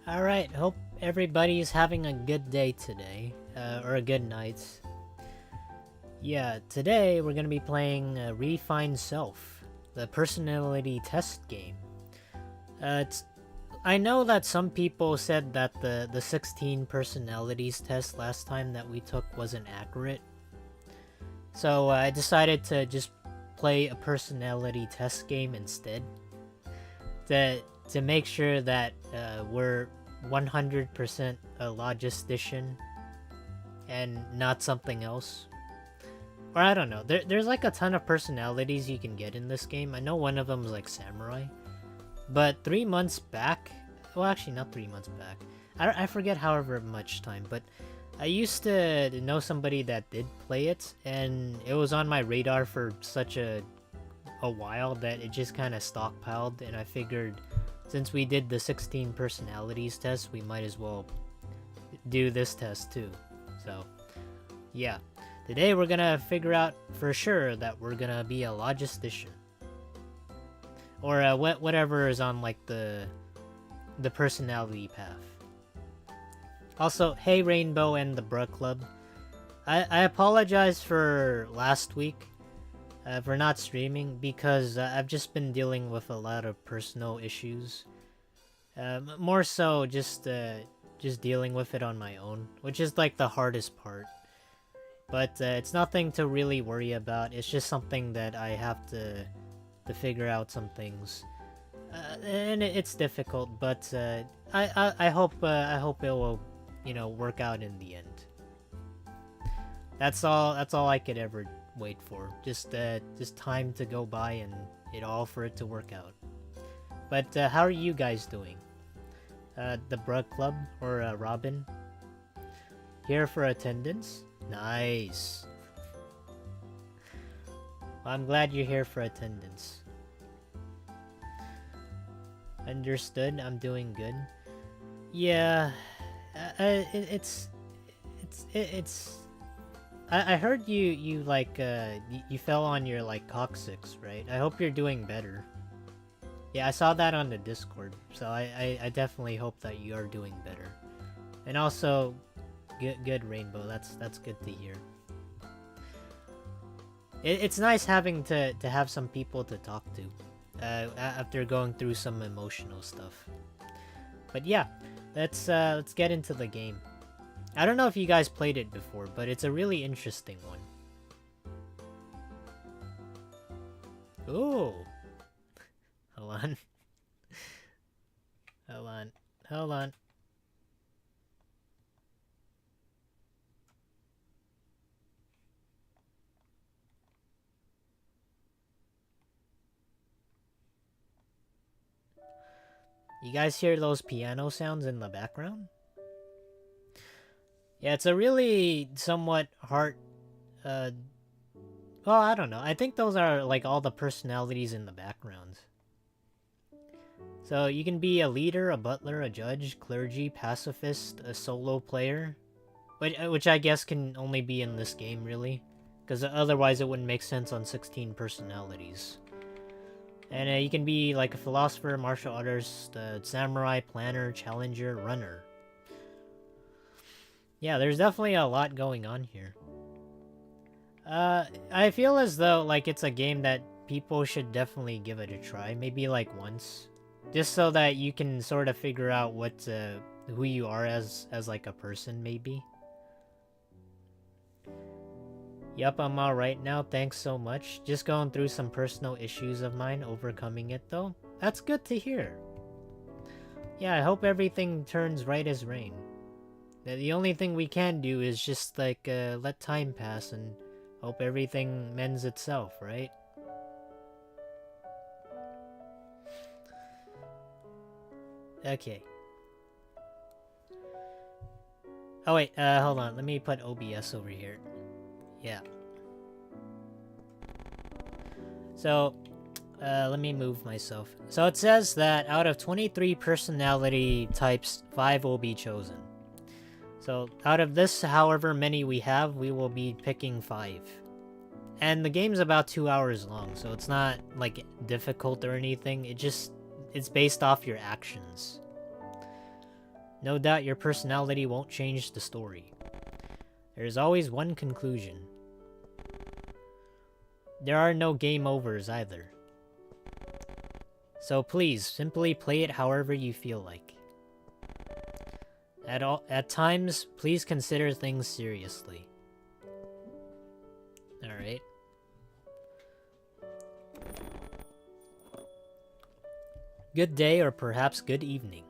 Alright, hope everybody's having a good day today, or a good night. Yeah, today we're gonna be playing Refined Self, the personality test game. I know that some people said that the 16 personalities test last time that we took wasn't accurate. So I decided to just play a personality test game instead. To make sure that we're 100% a logistician and not something else. Or I don't know. There's like a ton of personalities you can get in this game. I know one of them is like samurai. But 3 months back, well actually not 3 months back. I forget however much time, but I used to know somebody that did play it, and it was on my radar for such a while that it just kind of stockpiled, and I figured since we did the 16 personalities test, we might as well do this test too. So, yeah. Today we're gonna figure out for sure that we're gonna be a logistician. Or whatever is on like the personality path. Also, hey Rainbow and the Bruh Club. I apologize for last week. For not streaming because I've just been dealing with a lot of personal issues. More so just dealing with it on my own, which is like the hardest part. But it's nothing to really worry about. It's just something that I have to figure out some things. And it's difficult, but I hope it will, work out in the end. That's all I could ever wait for. Just time to go by and all for it to work out. But how are you guys doing? The Bruh Club or Robin? Here for attendance? Nice. Well, I'm glad you're here for attendance. Understood. I'm doing good. Yeah, it's. I heard you like you fell on your like coccyx, right? I hope you're doing better. Yeah, I saw that on the Discord, so I definitely hope that you are doing better. And also, good Rainbow. That's good to hear. It's nice having to have some people to talk to after going through some emotional stuff. But yeah, let's get into the game. I don't know if you guys played it before, but it's a really interesting one. Ooh. Hold on. Hold on. You guys hear those piano sounds in the background? Yeah, it's a really somewhat hard, well, I don't know. I think those are like all the personalities in the background. So you can be a leader, a butler, a judge, clergy, pacifist, a solo player. Which I guess can only be in this game, really. Because otherwise it wouldn't make sense on 16 personalities. And you can be like a philosopher, martial artist, samurai, planner, challenger, runner. Yeah, there's definitely a lot going on here. I feel as though like it's a game that people should definitely give it a try, maybe like once, just so that you can sort of figure out what who you are as like a person, maybe. Yup, I'm alright now, thanks so much. Just going through some personal issues of mine, overcoming it though. That's good to hear. Yeah, I hope everything turns right as rain. The only thing we can do is just like let time pass and hope everything mends itself, right? Okay. Oh wait, hold on. Let me put OBS over here. Yeah. So, let me move myself. So it says that out of 23 personality types, 5 will be chosen. So out of this, however many we have, we will be picking 5. And the game's about 2 hours long, so it's not like difficult or anything. It's based off your actions. No doubt your personality won't change the story. There's always one conclusion. There are no game overs either. So please, simply play it however you feel like. At times, please consider things seriously. Alright. Good day, or perhaps good evening.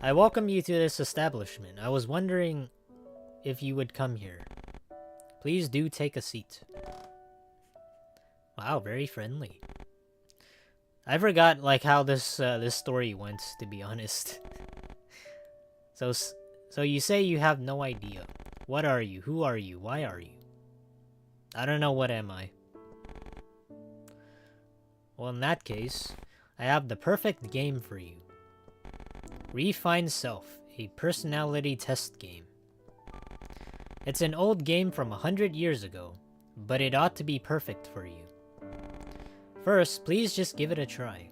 I welcome you to this establishment. I was wondering if you would come here. Please do take a seat. Wow, very friendly. I forgot like how this story went, to be honest. So you say you have no idea. What are you? Who are you? Why are you? I don't know, what am I? Well, in that case, I have the perfect game for you. Refine Self, a personality test game. It's an old game from 100 years ago, but it ought to be perfect for you. First, please just give it a try.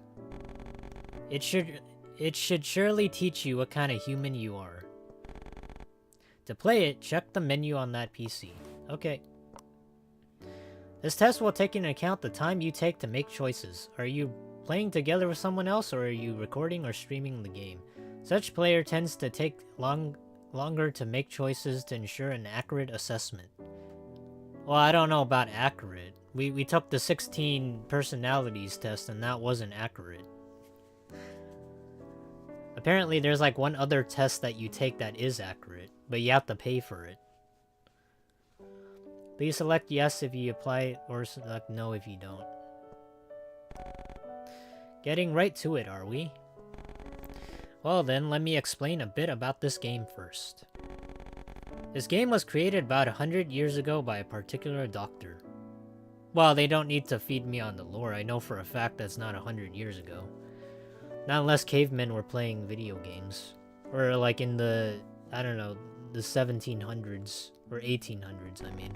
It should surely teach you what kind of human you are. To play it, check the menu on that PC. Okay. This test will take into account the time you take to make choices. Are you playing together with someone else, or are you recording or streaming the game? Such player tends to take longer to make choices to ensure an accurate assessment. Well, I don't know about accurate. We took the 16 personalities test and that wasn't accurate. Apparently there's like one other test that you take that is accurate, but you have to pay for it. Please select yes if you apply, or select no if you don't. Getting right to it, are we? Well then, let me explain a bit about this game first. This game was created about 100 years ago by a particular doctor. Well, they don't need to feed me on the lore. I know for a fact that's not 100 years ago. Not unless cavemen were playing video games. Or like in the, I don't know, the 1700s. Or 1800s, I mean.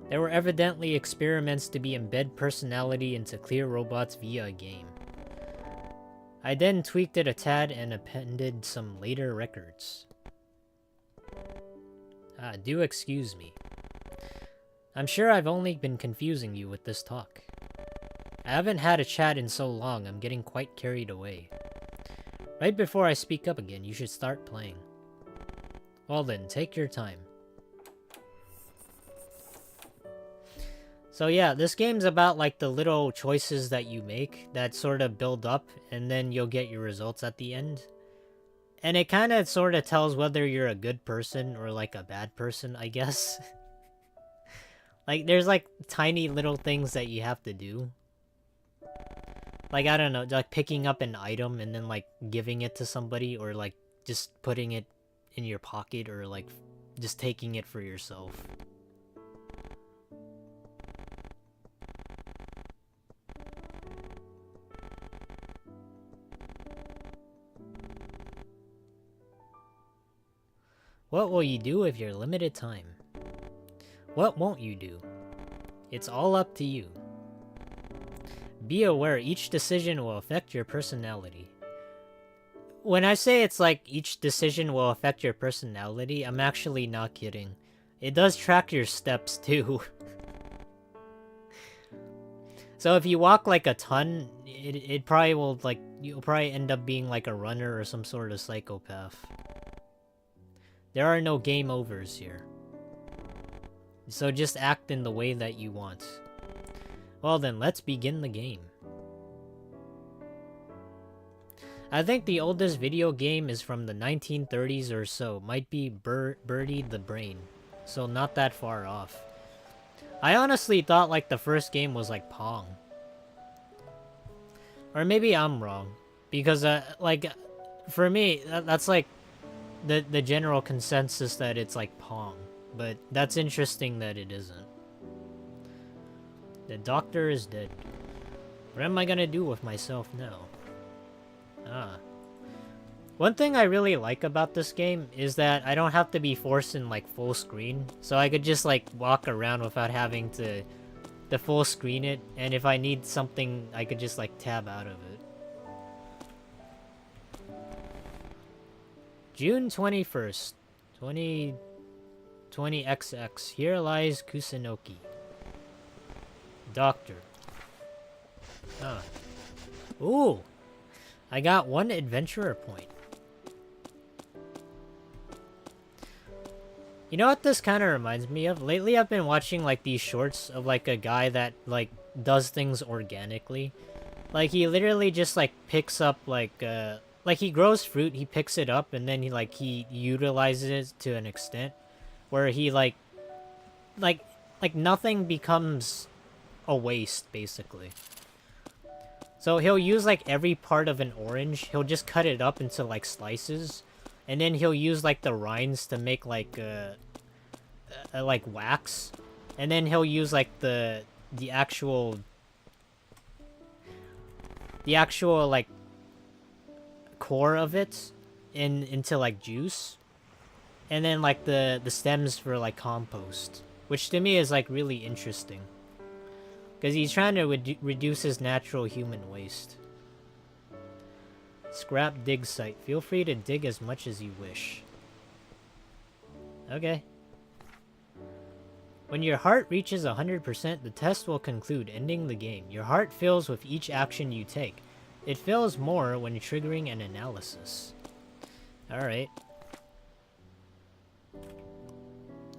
There were evidently experiments to be embed personality into clear robots via a game. I then tweaked it a tad and appended some later records. Do excuse me. I'm sure I've only been confusing you with this talk. I haven't had a chat in so long, I'm getting quite carried away. Right before I speak up again, you should start playing. Well then, take your time. So yeah, this game's about like the little choices that you make that sort of build up, and then you'll get your results at the end. And it kind of sort of tells whether you're a good person or like a bad person, I guess. Like, there's like tiny little things that you have to do. Like, I don't know, like picking up an item and then like giving it to somebody, or like just putting it in your pocket, or like just taking it for yourself. What will you do with your limited time? What won't you do? It's all up to you. Be aware each decision will affect your personality. When I say it's like each decision will affect your personality, I'm actually not kidding. It does track your steps too. So if you walk like a ton, it probably will like, you'll probably end up being like a runner or some sort of psychopath. There are no game overs here. So just act in the way that you want. Well then, let's begin the game. I think the oldest video game is from the 1930s or so. Might be Birdie the Brain. So not that far off. I honestly thought like the first game was like Pong. Or maybe I'm wrong. Because like, for me, that's like the general consensus that it's like Pong. But that's interesting that it isn't. The doctor is dead. What am I gonna do with myself now? One thing I really like about this game is that I don't have to be forced in like full screen. So I could just like walk around without having to full screen it. And if I need something, I could just like tab out of it. June 21st, 20XX. Here lies Kusunoki. Doctor. Huh. Ooh! I got 1 adventurer point. You know what this kind of reminds me of? Lately I've been watching like these shorts of like a guy that like does things organically. Like he literally just like picks up like he grows fruit, he picks it up and then he utilizes it to an extent where he like nothing becomes a waste basically. So he'll use like every part of an orange, he'll just cut it up into like slices, and then he'll use like the rinds to make like wax, and then he'll use like the actual like core of it into like juice, and then like the stems for like compost, which to me is like really interesting because he's trying to reduce his natural human waste. Scrap dig site. Feel free to dig as much as you wish. Okay. When your heart reaches 100%, the test will conclude, ending the game. Your heart fills with each action you take. It fills more when triggering an analysis. Alright.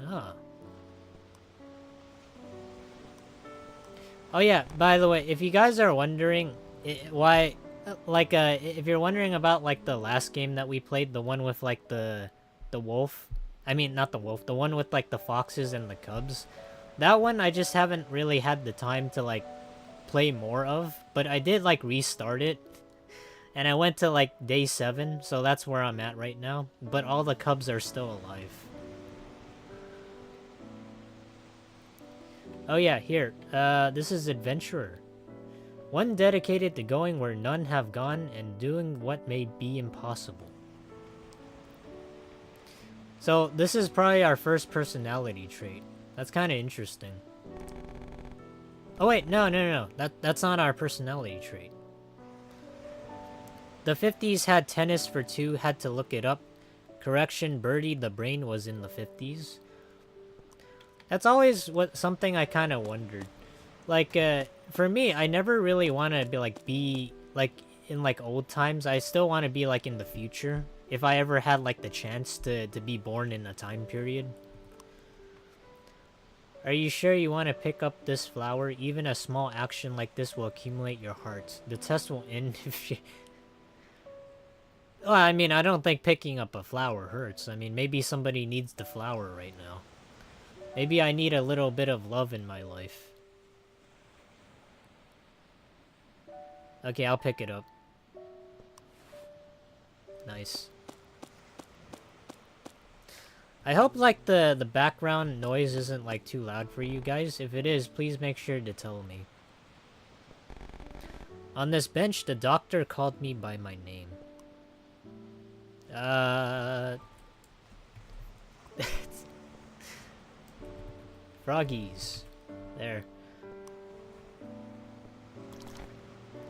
Ah. Oh yeah, by the way, if you guys are wondering why... Like, if you're wondering about, like, the last game that we played, the one with, like, the wolf. I mean, not the wolf, the one with, like, the foxes and the cubs. That one I just haven't really had the time to, like, play more of. But I did, like, restart it. And I went to, like, day 7, so that's where I'm at right now. But all the cubs are still alive. Oh yeah, here. This is Adventurer. One dedicated to going where none have gone and doing what may be impossible. So, this is probably our first personality trait. That's kind of interesting. Oh wait, no. That's not our personality trait. The 50s had tennis for 2, had to look it up. Correction, Birdie, the brain was in the 50s. That's always something I kind of wondered. Like, for me, I never really want to be like in like old times. I still want to be like in the future. If I ever had like the chance to be born in a time period. Are you sure you want to pick up this flower? Even a small action like this will accumulate your heart. The test will end if you... Well, I mean, I don't think picking up a flower hurts. I mean, maybe somebody needs the flower right now. Maybe I need a little bit of love in my life. Okay, I'll pick it up. Nice. I hope, like, the background noise isn't, like, too loud for you guys. If it is, please make sure to tell me. On this bench, the doctor called me by my name. Froggies. There.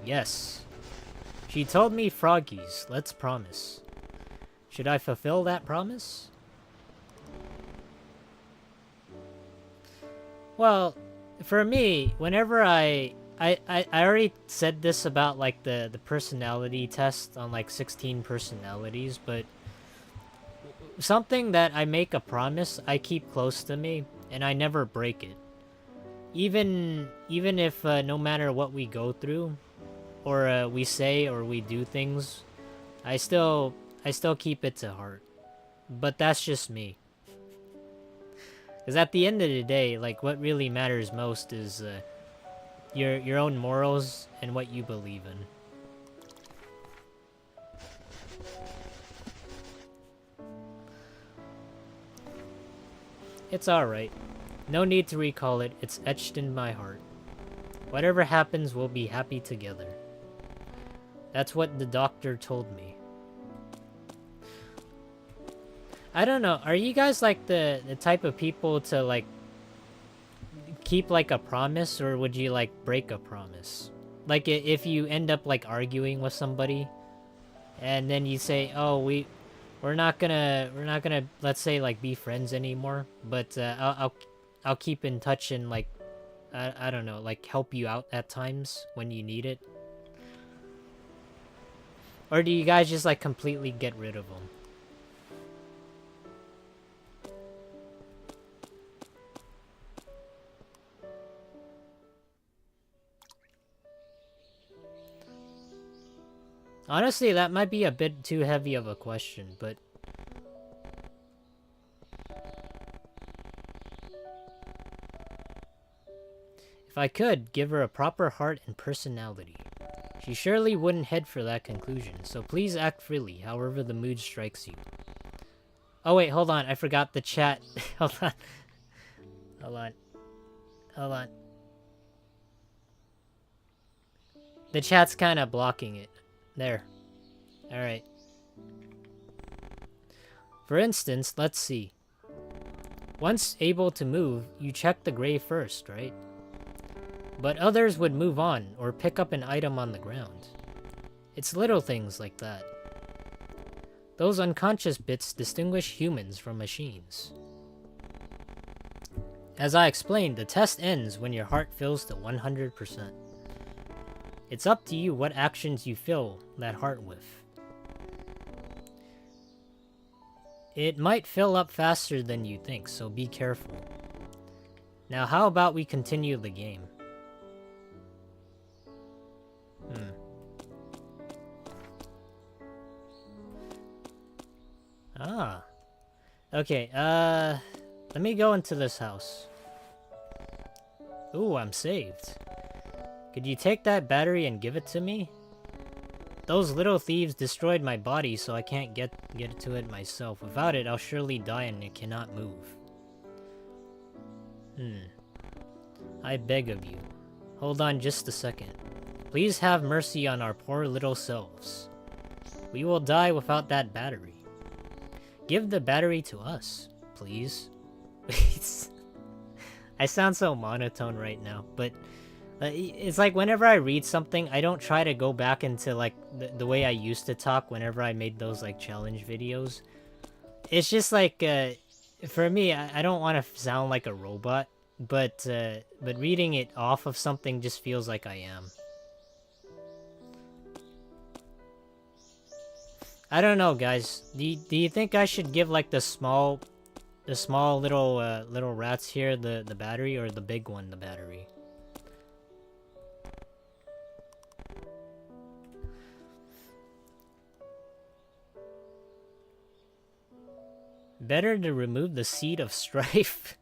Yes. She told me froggies. Let's promise. Should I fulfill that promise? Well, for me, whenever I already said this about like the personality test on like 16 personalities, but something that I make a promise I keep close to me and I never break it. Even if no matter what we go through or we say or we do things, I still keep it to heart. But that's just me. Because at the end of the day, like, what really matters most is your own morals and what you believe in. It's alright. No need to recall it. It's etched in my heart. Whatever happens, we'll be happy together. That's what the doctor told me. I don't know. Are you guys like the type of people to like keep like a promise, or would you like break a promise? Like if you end up like arguing with somebody and then you say, "Oh, we're not gonna let's say like be friends anymore, but I'll keep in touch and like I don't know, like help you out at times when you need it. Or do you guys just like completely get rid of them? Honestly, that might be a bit too heavy of a question, but if I could give her a proper heart and personality, she surely wouldn't head for that conclusion, so please act freely, however the mood strikes you. Oh wait, hold on, I forgot the chat. Hold on. Hold on. Hold on. The chat's kind of blocking it. There. Alright. For instance, let's see. Once able to move, you check the grave first, right? But others would move on, or pick up an item on the ground. It's little things like that. Those unconscious bits distinguish humans from machines. As I explained, the test ends when your heart fills to 100%. It's up to you what actions you fill that heart with. It might fill up faster than you think, so be careful. Now how about we continue the game? Ah. Okay, let me go into this house. Ooh, I'm saved. Could you take that battery and give it to me? Those little thieves destroyed my body, so I can't get to it myself. Without it, I'll surely die and it cannot move. I beg of you. Hold on just a second. Please have mercy on our poor little selves. We will die without that battery. Give the battery to us, please. I sound so monotone right now, but it's like whenever I read something, I don't try to go back into like the way I used to talk whenever I made those like challenge videos. It's just like, for me, I don't want to sound like a robot, but reading it off of something just feels like I am. I don't know, guys. Do you think I should give like the small little rats here the battery, or the big one the battery? Better to remove the seed of strife.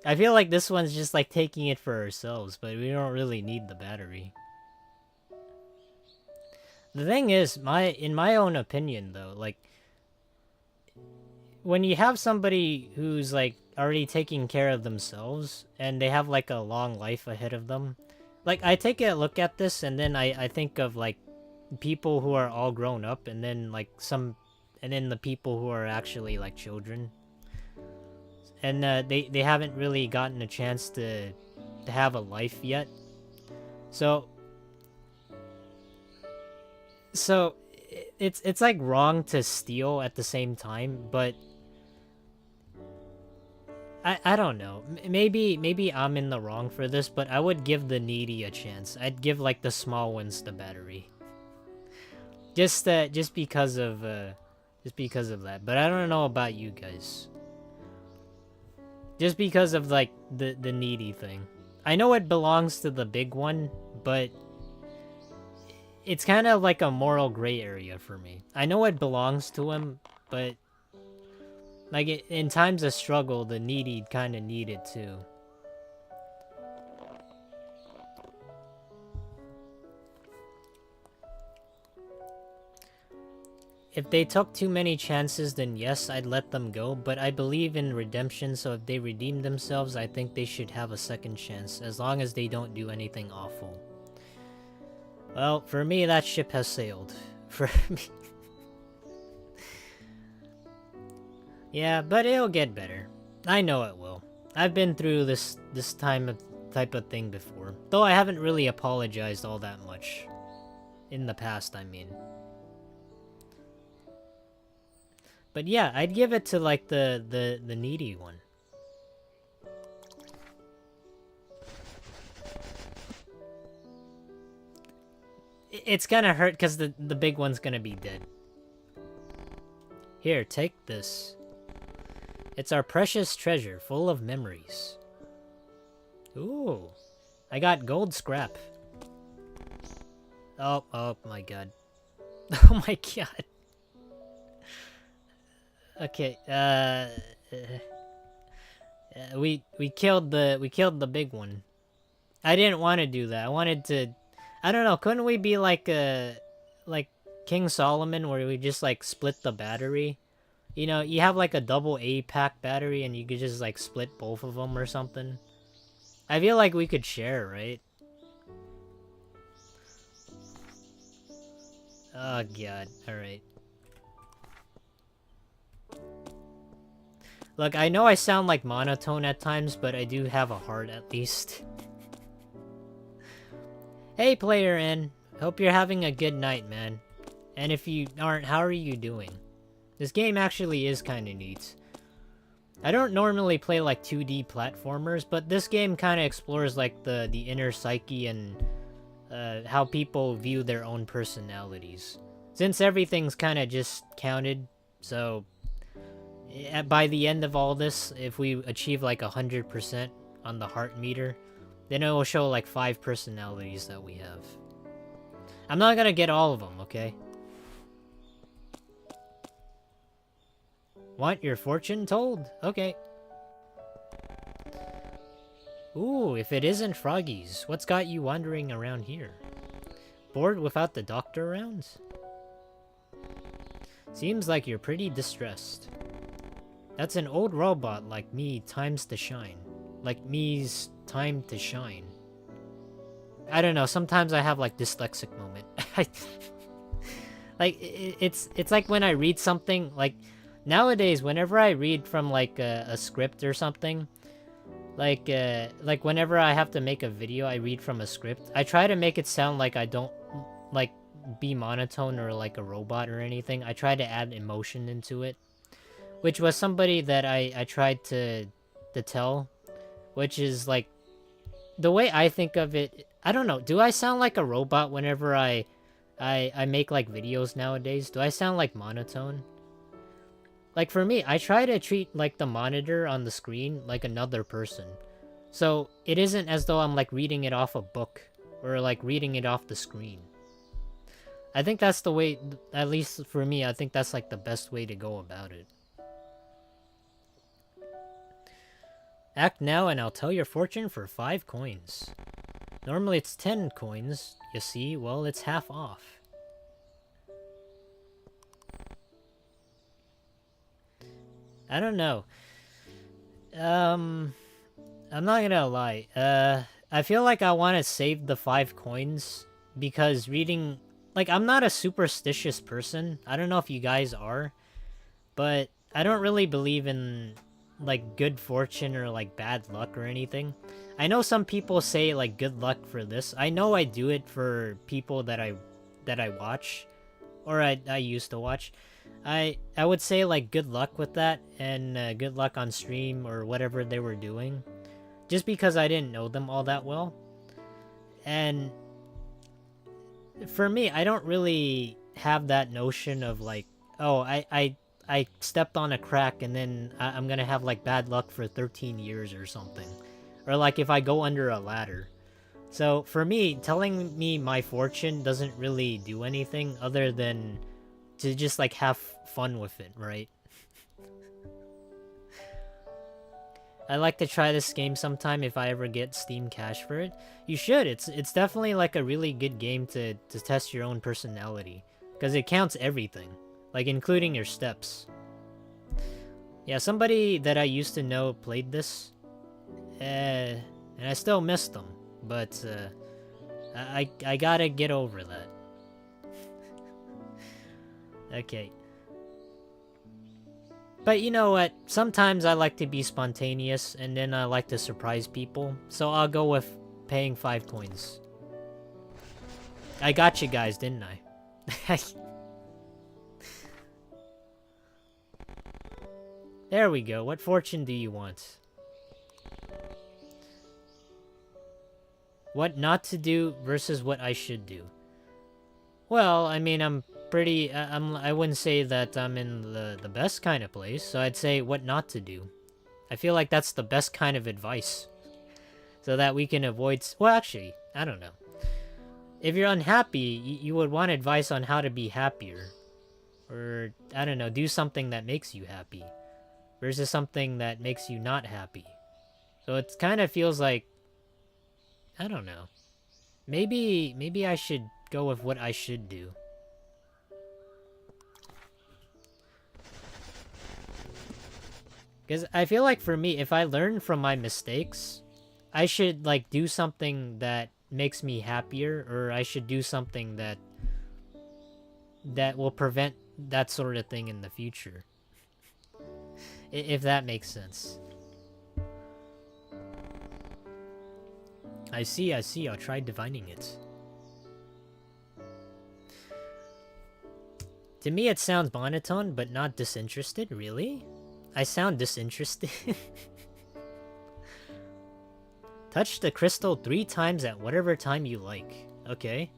I feel like this one's just like taking it for ourselves, but we don't really need the battery. The thing is, in my own opinion though, like when you have somebody who's like already taking care of themselves and they have like a long life ahead of them, like I take a look at this and then I think of like people who are all grown up, and then like and then the people who are actually like children, and they haven't really gotten a chance to have a life yet. So it's like wrong to steal at the same time, but I don't know. Maybe I'm in the wrong for this, but I would give the needy a chance. I'd give like the small ones the battery. Just because of that. But I don't know about you guys. Just because of like the needy thing. I know it belongs to the big one, but it's kind of like a moral gray area for me. I know it belongs to him, but like in times of struggle, the needy kind of need it too. If they took too many chances, then yes, I'd let them go, but I believe in redemption, so if they redeem themselves, I think they should have a second chance, as long as they don't do anything awful. Well, for me, that ship has sailed. For me. Yeah, but it'll get better. I know it will. I've been through this type of thing before. Though I haven't really apologized all that much. In the past, I mean. But yeah, I'd give it to like the needy one. It's gonna hurt because the big one's gonna be dead. Here, take this. It's our precious treasure, full of memories. Ooh, I got gold scrap. Oh my god. Oh my god. Okay, we killed the big one. I didn't want to do that. I wanted to, I don't know, couldn't we be like like King Solomon where we just like split the battery? You know, you have like a double A pack battery and you could just like split both of them or something. I feel like we could share, right? Oh god, alright. Look, I know I sound like monotone at times, but I do have a heart at least. Hey player N, hope you're having a good night, man. And if you aren't, how are you doing? This game actually is kinda neat. I don't normally play like 2D platformers, but this game kinda explores like the inner psyche and how people view their own personalities. Since everything's kinda just counted, so by the end of all this, if we achieve like 100% on the heart meter, then it will show like 5 personalities that we have. I'm not gonna get all of them, okay? Want your fortune told? Okay. Ooh, if it isn't Froggies, what's got you wandering around here? Bored without the doctor around? Seems like you're pretty distressed. That's an old robot like me times to shine. Like me's time to shine. I don't know, sometimes I have like dyslexic moment. Like, it's like when I read something, like, nowadays, whenever I read from like a script or something, like whenever I have to make a video, I read from a script, I try to make it sound like I don't, like, be monotone or like a robot or anything. I try to add emotion into it. Which was somebody that I tried to tell, which is like, the way I think of it, I don't know, do I sound like a robot whenever I make like videos nowadays? Do I sound like monotone? Like for me, I try to treat like the monitor on the screen like another person. So it isn't as though I'm like reading it off a book or like reading it off the screen. I think that's the way, at least for me, I think that's like the best way to go about it. Act now and I'll tell your fortune for 5 coins. Normally it's 10 coins, you see, well it's half off. I don't know. I'm not gonna lie. I feel like I want to save the 5 coins because reading, like, I'm not a superstitious person. I don't know if you guys are, but I don't really believe in like good fortune or like bad luck or anything. I know some people say like good luck for this. I know I do it for people that I watch, or I used to watch. I would say like good luck with that and good luck on stream or whatever they were doing, just because I didn't know them all that well. And for me, I don't really have that notion of like, oh, I stepped on a crack and then I'm gonna have like bad luck for 13 years or something. Or like if I go under a ladder. So for me, telling me my fortune doesn't really do anything other than to just like have fun with it, right? I'd like to try this game sometime if I ever get Steam Cash for it. You should. It's definitely like a really good game to test your own personality. Because it counts everything. Like, including your steps. Yeah, somebody that I used to know played this. And I still miss them. But, I gotta get over that. Okay. But you know what? Sometimes I like to be spontaneous, and then I like to surprise people. So I'll go with paying 5 coins. I got you guys, didn't I? There we go. What fortune do you want? What not to do versus what I should do. Well, I mean, I'm pretty... I wouldn't say that I'm in the best kind of place, so I'd say what not to do. I feel like that's the best kind of advice. So that we can avoid... Well, actually, I don't know. If you're unhappy, you would want advice on how to be happier. Or, I don't know, do something that makes you happy. Versus something that makes you not happy. So it kind of feels like... I don't know. Maybe I should go with what I should do. Because I feel like for me, if I learn from my mistakes, I should like do something that makes me happier, or I should do something that will prevent that sort of thing in the future. If that makes sense. I see, I'll try divining it. To me it sounds monotone, but not disinterested, really? I sound disinterested. Touch the crystal 3 times at whatever time you like. Okay.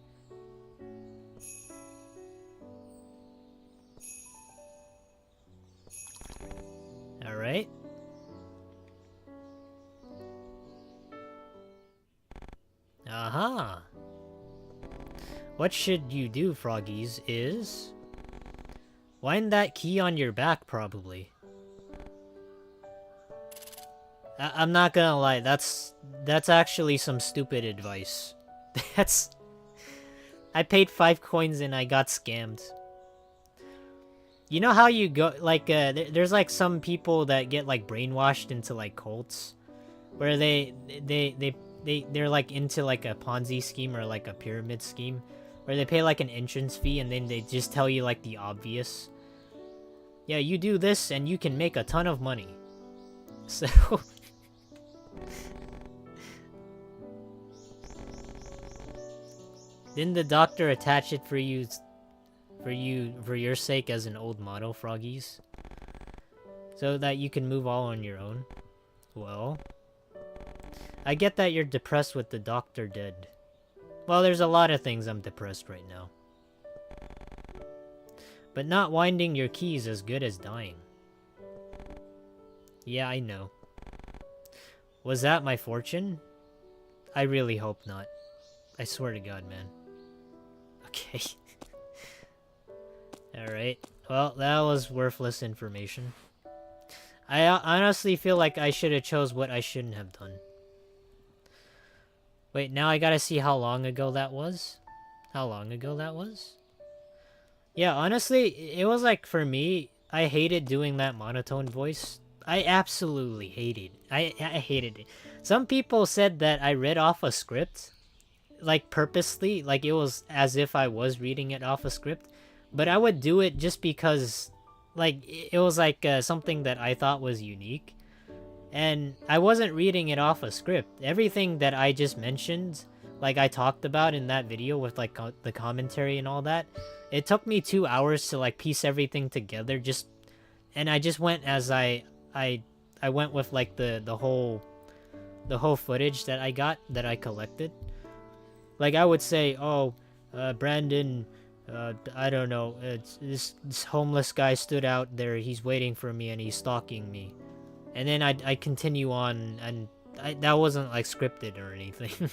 Alright. Aha! What should you do, froggies, is... wind that key on your back, probably. I'm not gonna lie, that's actually some stupid advice. That's... I paid 5 coins and I got scammed. You know how you go, like, there's like some people that get like brainwashed into like cults? Where they're like into like a Ponzi scheme or like a pyramid scheme, where they pay like an entrance fee and then they just tell you like the obvious. Yeah, you do this and you can make a ton of money. So didn't the doctor attach it for your sake as an old model, froggies? So that you can move all on your own? Well, I get that you're depressed with the doctor dead. Well, there's a lot of things I'm depressed right now. But not winding your key is as good as dying. Yeah, I know. Was that my fortune? I really hope not. I swear to God, man. Okay. Alright. Well, that was worthless information. I honestly feel like I should have chose what I shouldn't have done. Wait, now I gotta see how long ago that was? How long ago that was? Yeah, honestly, it was like, for me, I hated doing that monotone voice. I absolutely hated. I hated it. Some people said that I read off a script, like purposely, like it was as if I was reading it off a script. But I would do it just because, like, it was like something that I thought was unique. And I wasn't reading it off a script. Everything that I just mentioned, like I talked about in that video with like the commentary and all that, it took me 2 hours to like piece everything together. And I just went as I went with like the whole footage that I got, that I collected. Like I would say, oh, Brandon, I don't know, this homeless guy stood out there, he's waiting for me and he's stalking me. And then I continue on, and that wasn't like scripted or anything.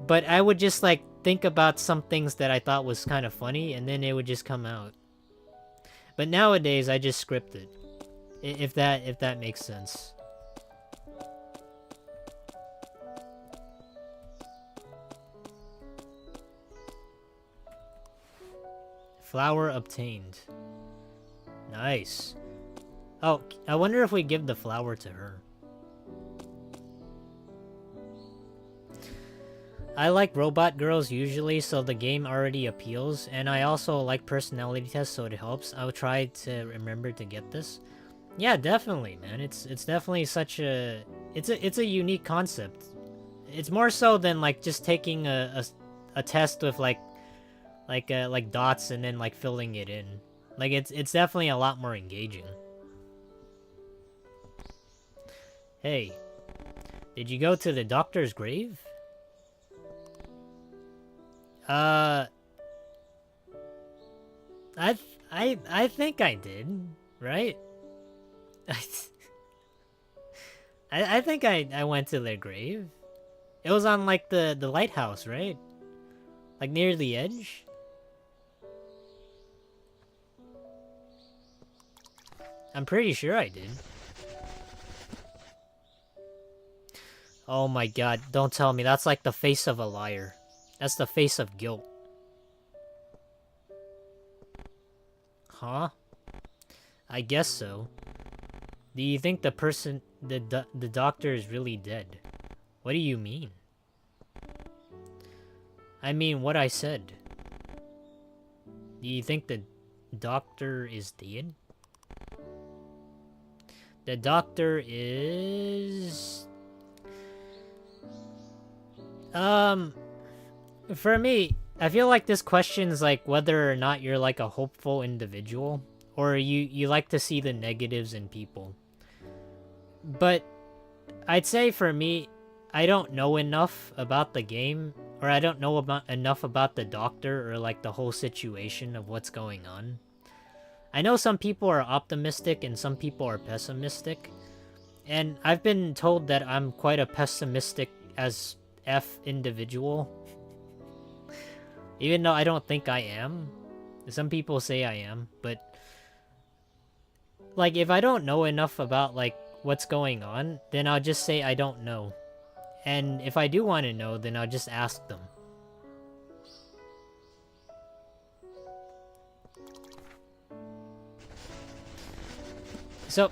But I would just like think about some things that I thought was kind of funny, and then it would just come out. But nowadays I just script it. If that makes sense. Flower obtained. Nice. Oh, I wonder if we give the flower to her. I like robot girls usually, so the game already appeals, and I also like personality tests, so it helps. I'll try to remember to get this. Yeah, definitely, man. It's definitely such a it's a unique concept. It's more so than like just taking a test with like dots and then like filling it in. Like it's definitely a lot more engaging. Hey, did you go to the doctor's grave? I I think I did, right? I think I went to their grave. It was on like the lighthouse, right? Like near the edge. I'm pretty sure I did. Oh my god, don't tell me. That's like the face of a liar. That's the face of guilt. Huh? I guess so. Do you think the person, the doctor is really dead? What do you mean? I mean what I said. Do you think the doctor is dead? The doctor is... For me, I feel like this question's like whether or not you're like a hopeful individual, or you like to see the negatives in people. But I'd say for me, I don't know enough about the game, or I don't know enough about the doctor or like the whole situation of what's going on. I know some people are optimistic and some people are pessimistic, and I've been told that I'm quite a pessimistic as F individual. Even though I don't think I am. Some people say I am, but like if I don't know enough about like what's going on, then I'll just say I don't know. And if I do want to know, then I'll just ask them. So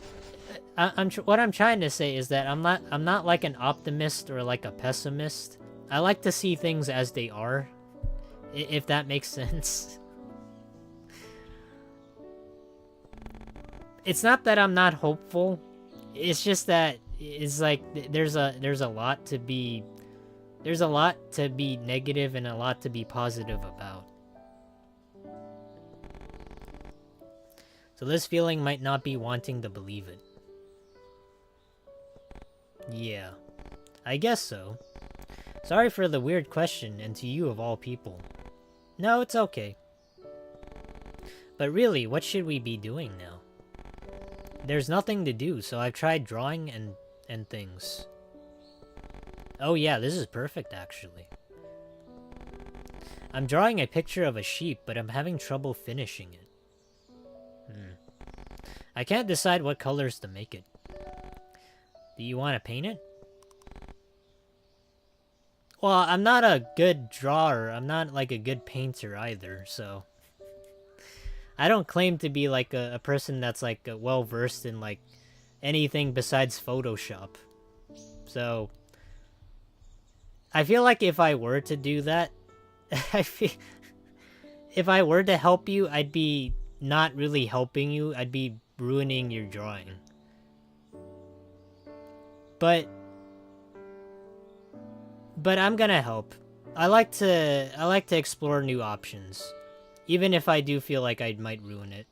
what I'm trying to say is that I'm not like an optimist or like a pessimist. I like to see things as they are, if that makes sense. It's not that I'm not hopeful. It's just that it's like there's a lot to be negative and a lot to be positive about. So this feeling might not be wanting to believe it. Yeah, I guess so. Sorry for the weird question, and to you of all people. No, it's okay. But really, what should we be doing now? There's nothing to do, so I've tried drawing and things. Oh yeah, this is perfect actually. I'm drawing a picture of a sheep, but I'm having trouble finishing it. I can't decide what colors to make it. Do you want to paint it? Well, I'm not a good drawer. I'm not like a good painter either, so... I don't claim to be like a person that's like well versed in like anything besides Photoshop. So... I feel like if I were to do that, if I were to help you, I'd be not really helping you. I'd be ruining your drawing. But I'm gonna help. I like to explore new options, even if I do feel like I might ruin it.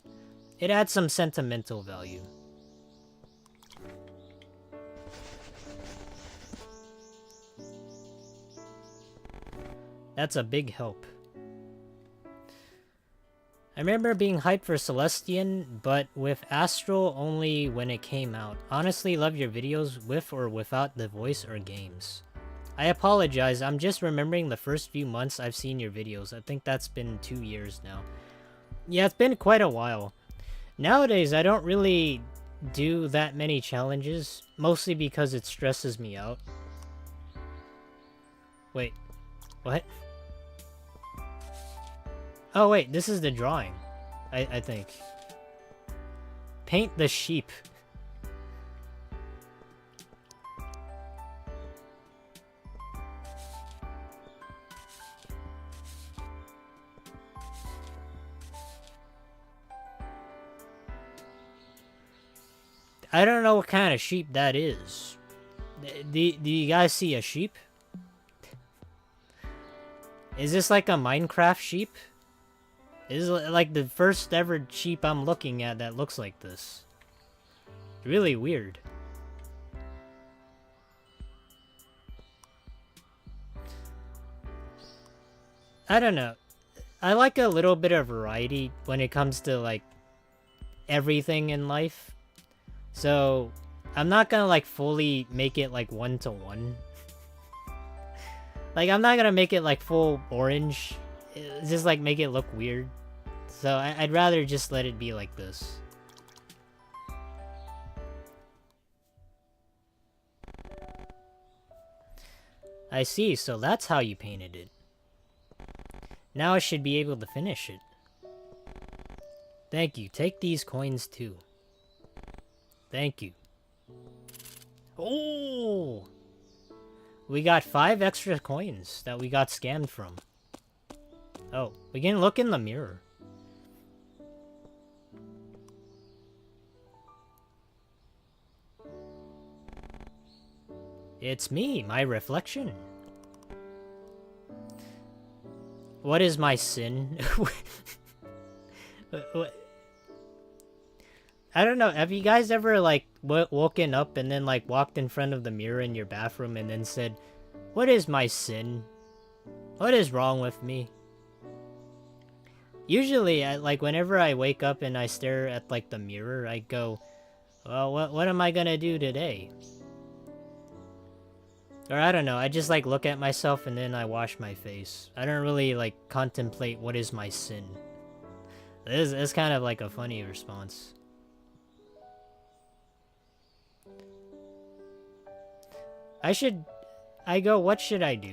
It adds some sentimental value. That's a big help. I remember being hyped for Celestian, but with Astral only when it came out. Honestly, love your videos with or without the voice or games. I apologize, I'm just remembering the first few months I've seen your videos. I think that's been 2 years now. Yeah, it's been quite a while. Nowadays, I don't really do that many challenges, mostly because it stresses me out. Wait, what? Oh wait, this is the drawing, I think. Paint the sheep. I don't know what kind of sheep that is. Do you guys see a sheep? Is this like a Minecraft sheep? This is like the first ever sheep I'm looking at that looks like this. Really weird. I don't know. I like a little bit of variety when it comes to like everything in life. So I'm not gonna like fully make it like 1-to-1. Like I'm not gonna make it like full orange. Just like make it look weird. So I'd rather just let it be like this. I see, so that's how you painted it. Now I should be able to finish it. Thank you. Take these coins too. Thank you. Oh! We got 5 extra coins that we got scammed from. Oh, we can look in the mirror. It's me, my reflection. What is my sin? I don't know. Have you guys ever like woken up and then like walked in front of the mirror in your bathroom and then said, "What is my sin? What is wrong with me?" Usually, like whenever I wake up and I stare at like the mirror, I go, "Well, what am I gonna do today?" Or I don't know, I just like look at myself and then I wash my face. I don't really like contemplate what is my sin. This is kind of like a funny response. I go, what should I do?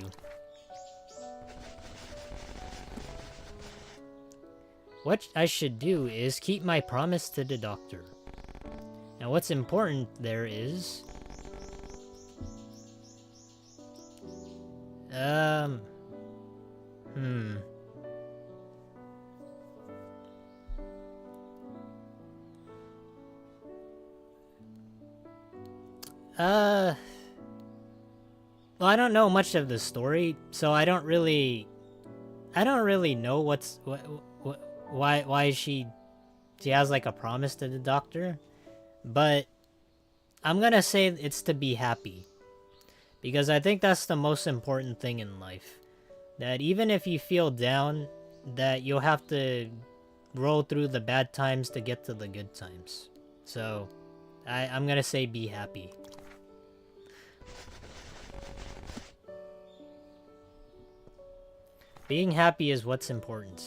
What I should do is keep my promise to the doctor. Now what's important there is... Well, I don't know much of the story, so I don't really know why she has like a promise to the doctor, but I'm gonna say it's to be happy, because I think that's the most important thing in life. That even if you feel down, that you'll have to roll through the bad times to get to the good times. So, I'm gonna say be happy. Being happy is what's important.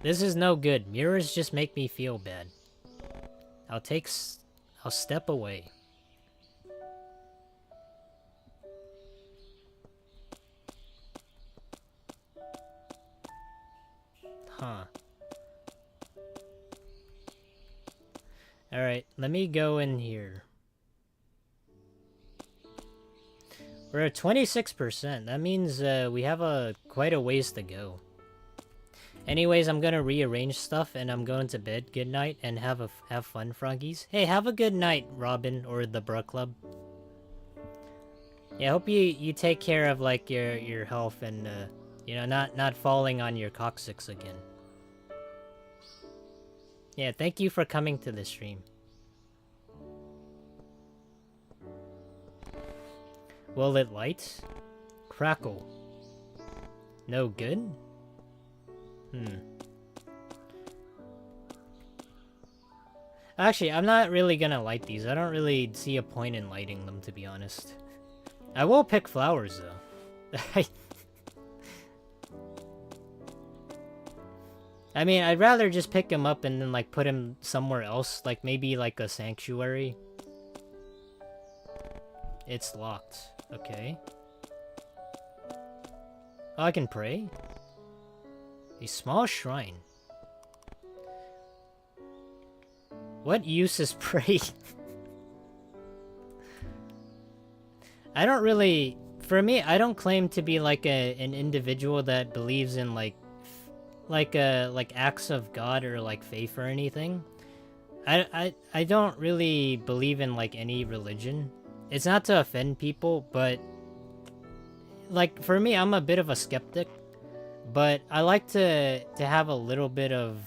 This is no good. Mirrors just make me feel bad. I'll step away. Huh. Alright, let me go in here. We're at 26%. That means we have quite a ways to go. Anyways, I'm gonna rearrange stuff and I'm going to bed. Good night and have fun, froggies. Hey, have a good night, Robin or the Bruh Club. Yeah, I hope you take care of like your health and you know, not falling on your coccyx again. Yeah, thank you for coming to the stream. Will it light? Crackle. No good? Actually, I'm not really gonna light these. I don't really see a point in lighting them, to be honest. I will pick flowers, though. I mean, I'd rather just pick him up and then, like, put him somewhere else. Like, maybe, like, a sanctuary. It's locked. Okay. Oh, I can pray? A small shrine. What use is pray? I don't really... For me, I don't claim to be, like, an individual that believes in, like acts of God or, like, faith or anything. I don't really believe in, like, any religion. It's not to offend people, but... Like, for me, I'm a bit of a skeptic. But I like to have a little bit of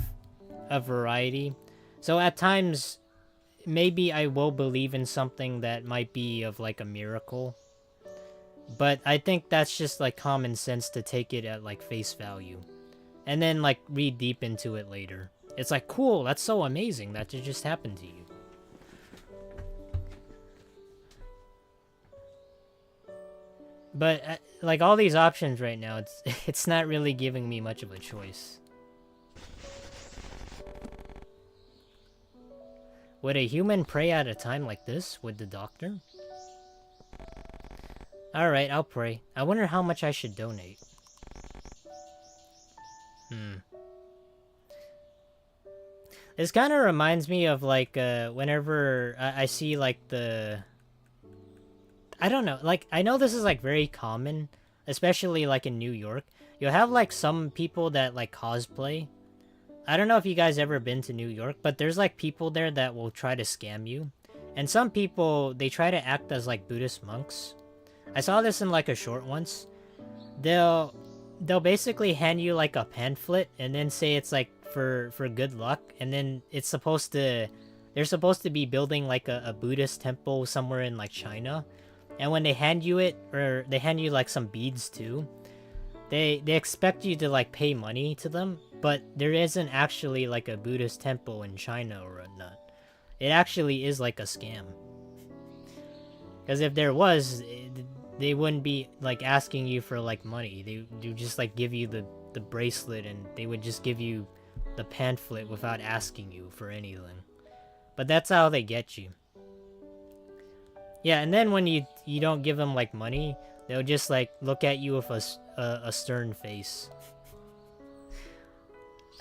variety. So at times, maybe I will believe in something that might be of like a miracle. But I think that's just like common sense to take it at like face value. And then like read deep into it later. It's like, cool, that's so amazing that it just happened to you. But like all these options right now, it's not really giving me much of a choice. Would a human pray at a time like this? Would the doctor? Alright, I'll pray. I wonder how much I should donate. This kind of reminds me of like whenever I see like the... I don't know, like I know this is like very common, especially like in New York. You'll have like some people that like cosplay. I don't know if you guys ever been to New York, but there's like people there that will try to scam you. And some people, they try to act as like Buddhist monks. I saw this in like a short once. They'll basically hand you like a pamphlet and then say it's like for good luck, and then it's supposed to, they're supposed to be building like a Buddhist temple somewhere in like China. And when they hand you it, or they hand you like some beads too, they expect you to like pay money to them, but there isn't actually like a Buddhist temple in China or whatnot. It actually is like a scam. Because if there was, they wouldn't be like asking you for like money. They would just like give you the bracelet, and they would just give you the pamphlet without asking you for anything. But that's how they get you. Yeah, and then when you don't give them like money, they'll just like look at you with a stern face.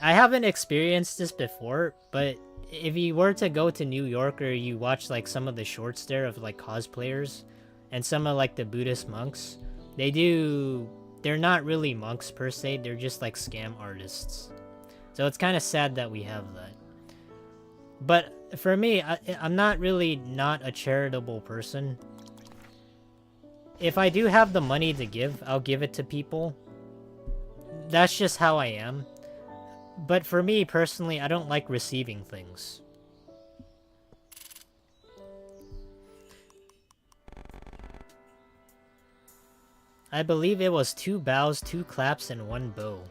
I haven't experienced this before, but if you were to go to New York, or you watch like some of the shorts there of like cosplayers and some of like the Buddhist monks, they're not really monks per se, they're just like scam artists. So it's kind of sad that we have that. But for me, I'm not really not a charitable person. If I do have the money to give, I'll give it to people. That's just how I am. But for me, personally, I don't like receiving things. I believe it was 2 bows, 2 claps, and 1 bow.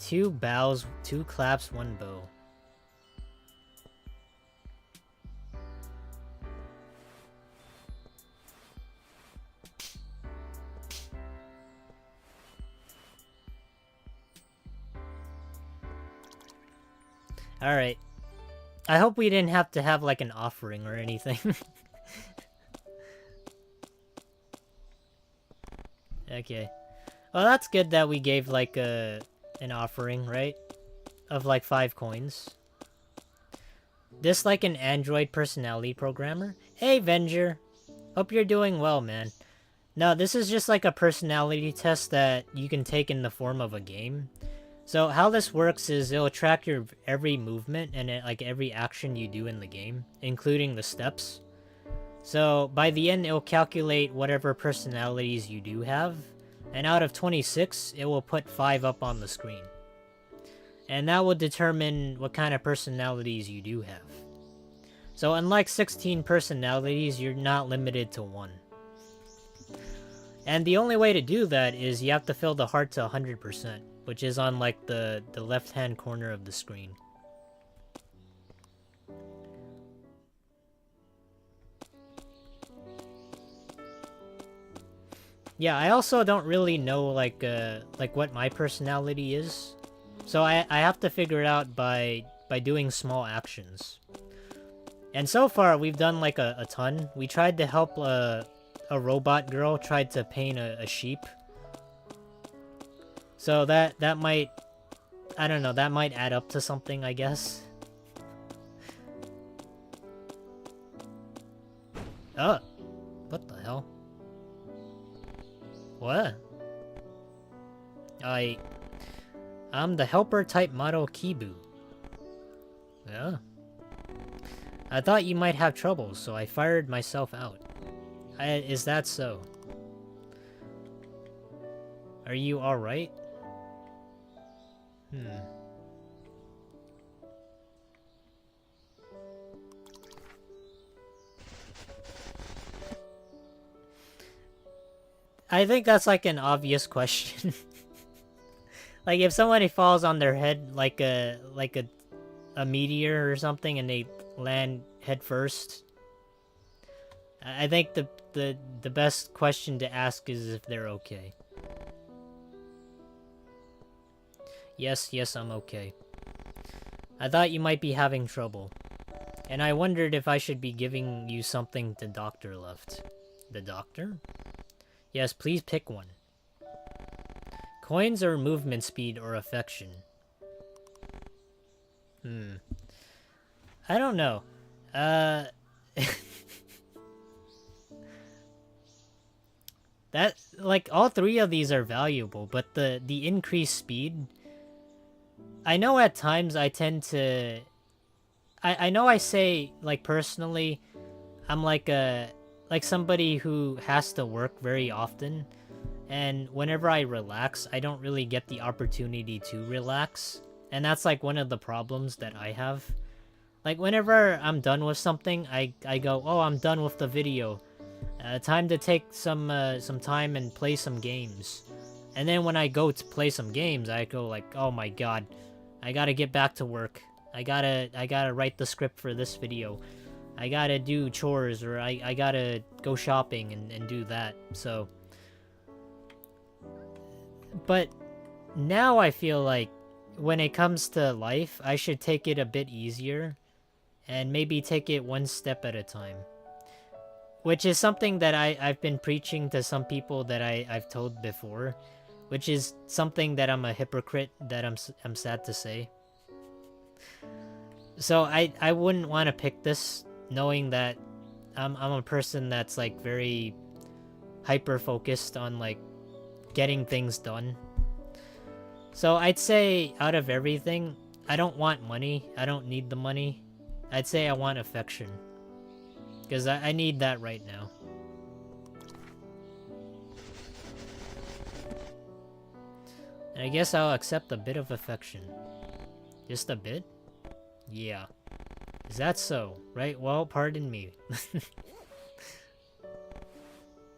2 bows, 2 claps, 1 bow. Alright. I hope we didn't have to have like an offering or anything. Okay. Well, that's good that we gave like an offering, right? Of like 5 coins. This like an Android personality programmer? Hey, Venger. Hope you're doing well, man. No, this is just like a personality test that you can take in the form of a game. So how this works is it'll track your every movement and like every action you do in the game, including the steps. So by the end, it'll calculate whatever personalities you do have, and out of 26, it will put 5 up on the screen. And that will determine what kind of personalities you do have. So unlike 16 personalities, you're not limited to 1. And the only way to do that is you have to fill the heart to 100%, which is on like the left-hand corner of the screen. Yeah, I also don't really know like what my personality is. So I have to figure it out by doing small actions. And so far we've done like a ton. We tried to help a robot girl tried to paint a sheep. So that might, I don't know, that might add up to something, I guess. Oh, what the hell? What? I'm the helper type model Kibu. Yeah. I thought you might have trouble, so I fired myself out. Is that so? Are you alright? I think that's like an obvious question. Like if somebody falls on their head like a meteor or something and they land head first, I think the best question to ask is if they're okay. Yes, I'm okay. I thought you might be having trouble, and I wondered if I should be giving you something the doctor left. The doctor? Yes, please pick one. Coins or movement speed or affection? I don't know. That, like, all three of these are valuable, but the increased speed... I know at times I tend to... I know I say, like, personally, I'm like somebody who has to work very often, and whenever I relax, I don't really get the opportunity to relax, and that's, like, one of the problems that I have. Like, whenever I'm done with something, I go, oh, I'm done with the video. Time to take some time and play some games. And then when I go to play some games, I go like, oh my god, I gotta get back to work. I gotta write the script for this video. I gotta do chores, or I gotta go shopping and do that. So, but now I feel like when it comes to life, I should take it a bit easier and maybe take it one step at a time. Which is something that I've been preaching to some people that I've told before, which is something that I'm a hypocrite that I'm sad to say. So I wouldn't want to pick this knowing that I'm a person that's like very hyper focused on like getting things done. So I'd say out of everything, I don't want money. I don't need the money. I'd say I want affection. Because I need that right now. And I guess I'll accept a bit of affection. Just a bit? Yeah. Is that so? Right? Well, pardon me.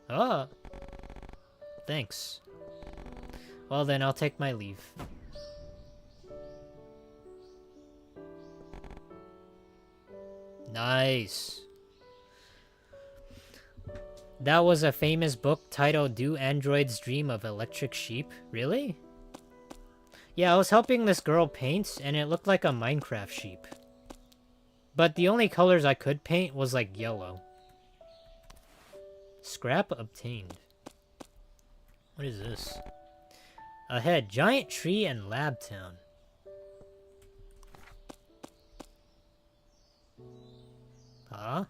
Oh. Thanks. Well then, I'll take my leave. Nice. That was a famous book titled Do Androids Dream of Electric Sheep? Really? Yeah, I was helping this girl paint, and it looked like a Minecraft sheep. But the only colors I could paint was like yellow. Scrap obtained. What is this? Ahead, giant tree and lab town. Huh?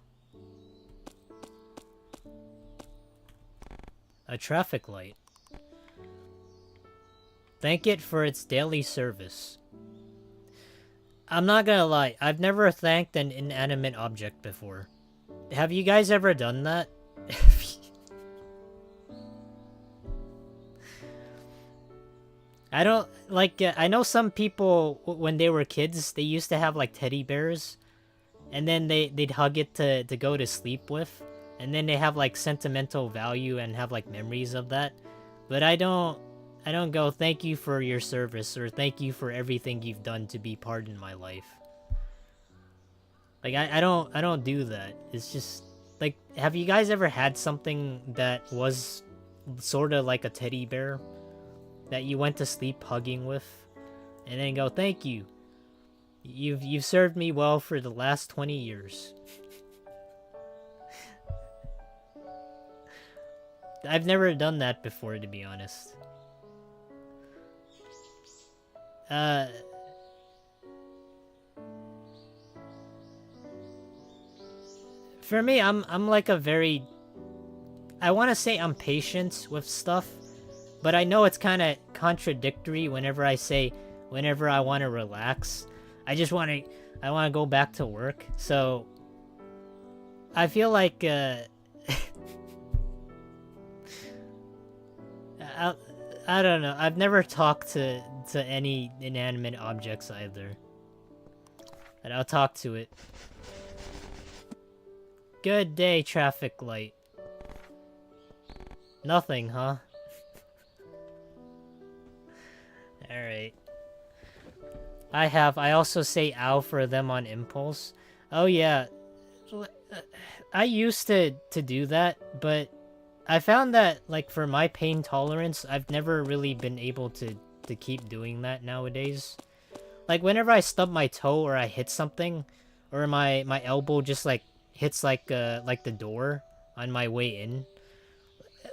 A traffic light. Thank it for its daily service. I'm not gonna lie, I've never thanked an inanimate object before. Have you guys ever done that? I don't, like, I know some people, when they were kids, they used to have, like, teddy bears. And then they'd hug it to go to sleep with. And then they have, like, sentimental value and have, like, memories of that. But I don't go, thank you for your service, or thank you for everything you've done to be part in my life. Like, I don't do that. It's just, like, have you guys ever had something that was sort of like a teddy bear that you went to sleep hugging with? And then go, thank you. You've served me well for the last 20 years. I've never done that before, to be honest. For me, I'm like a very... I want to say I'm patient with stuff, but I know it's kind of contradictory whenever I say, whenever I want to relax. I want to go back to work, so... I feel like, I don't know. I've never talked to any inanimate objects either. But I'll talk to it. Good day, traffic light. Nothing, huh? Alright. I also say ow for them on impulse. Oh yeah. I used to do that, but I found that, like, for my pain tolerance, I've never really been able to keep doing that nowadays. Like, whenever I stub my toe or I hit something, or my elbow just, like, hits, like the door on my way in,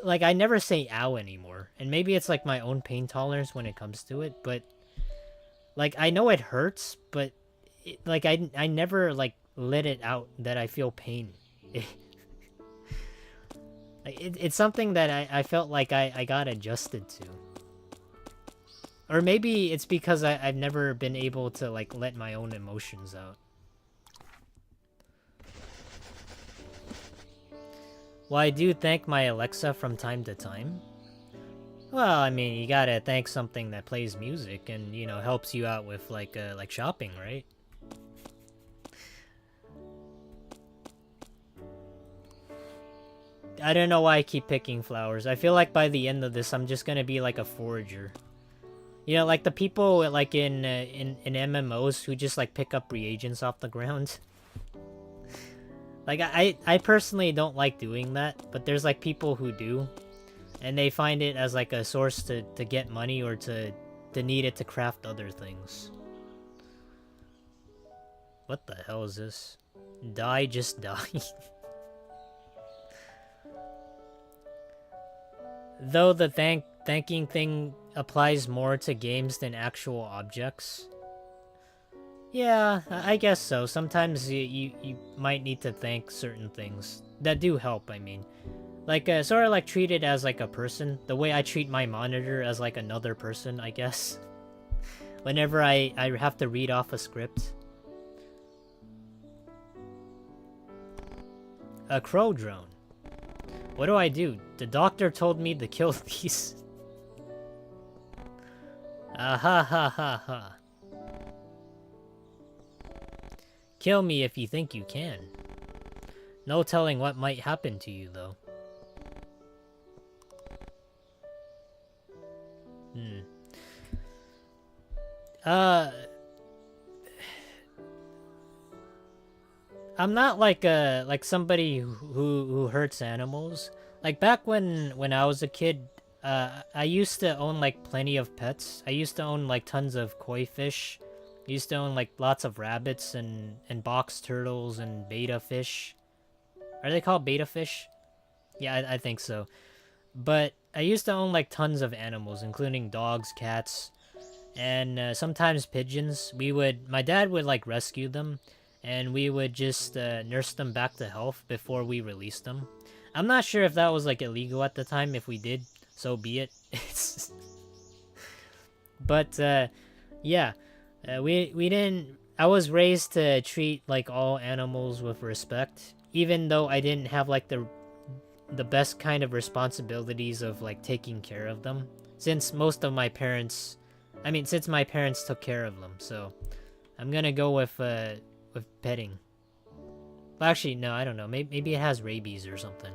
like, I never say ow anymore. And maybe it's, like, my own pain tolerance when it comes to it, but, like, I know it hurts, but, like, I never, like, let it out that I feel pain. It's something that I felt like I got adjusted to. Or maybe it's because I've never been able to, like, let my own emotions out. Well, I do thank my Alexa from time to time. Well, I mean, you gotta thank something that plays music and, you know, helps you out with, like shopping, right? I don't know why I keep picking flowers. I feel like by the end of this, I'm just gonna be like a forager. You know, like the people like in MMOs who just like pick up reagents off the ground. Like I personally don't like doing that, but there's like people who do, and they find it as like a source to get money or to need it to craft other things. What the hell is this? Die, just die. Though the thanking thing applies more to games than actual objects. Yeah, I guess so. Sometimes you might need to thank certain things that do help, I mean. Like, sort of like treat it as like a person. The way I treat my monitor as like another person, I guess. Whenever I have to read off a script. A crow drone. What do I do? The doctor told me to kill these. Ah ha ha ha ha. Kill me if you think you can. No telling what might happen to you, though. I'm not like somebody who hurts animals. Like back when I was a kid, I used to own like plenty of pets. I used to own like tons of koi fish. I used to own like lots of rabbits and box turtles and betta fish. Are they called betta fish? Yeah, I think so. But I used to own like tons of animals, including dogs, cats, and sometimes pigeons. My dad would like rescue them, and we would just nurse them back to health before we released them. I'm not sure if that was like illegal at the time. If we did, so be it. But yeah, we didn't. I was raised to treat like all animals with respect, even though I didn't have like the best kind of responsibilities of like taking care of them. Since most of my parents, since my parents took care of them, so I'm gonna go with petting. Well, actually, no, I don't know. Maybe it has rabies or something.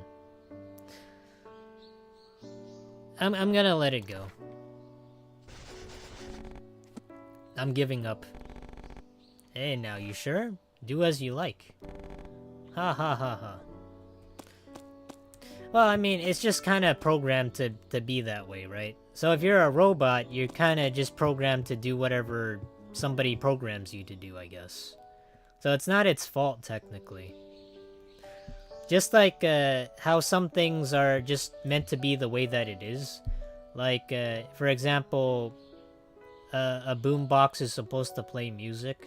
I'm gonna let it go. I'm giving up. Hey, now, you sure? Do as you like. Ha ha ha ha. Well, I mean, it's just kind of programmed to be that way, right? So if you're a robot, you're kind of just programmed to do whatever somebody programs you to do, I guess. So it's not its fault, technically. Just like how some things are just meant to be the way that it is. Like, for example, a boombox is supposed to play music.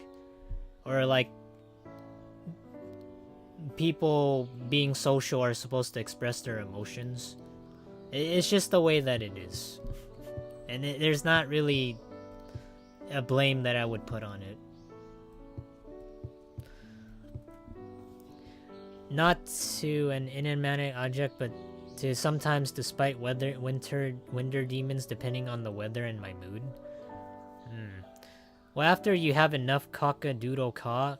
Or like, people being social are supposed to express their emotions. It's just the way that it is. And there's not really a blame that I would put on it. Not to an inanimate object, but to sometimes despite winter demons depending on the weather and my mood. Well, after you have enough cock-a-doodle-caw,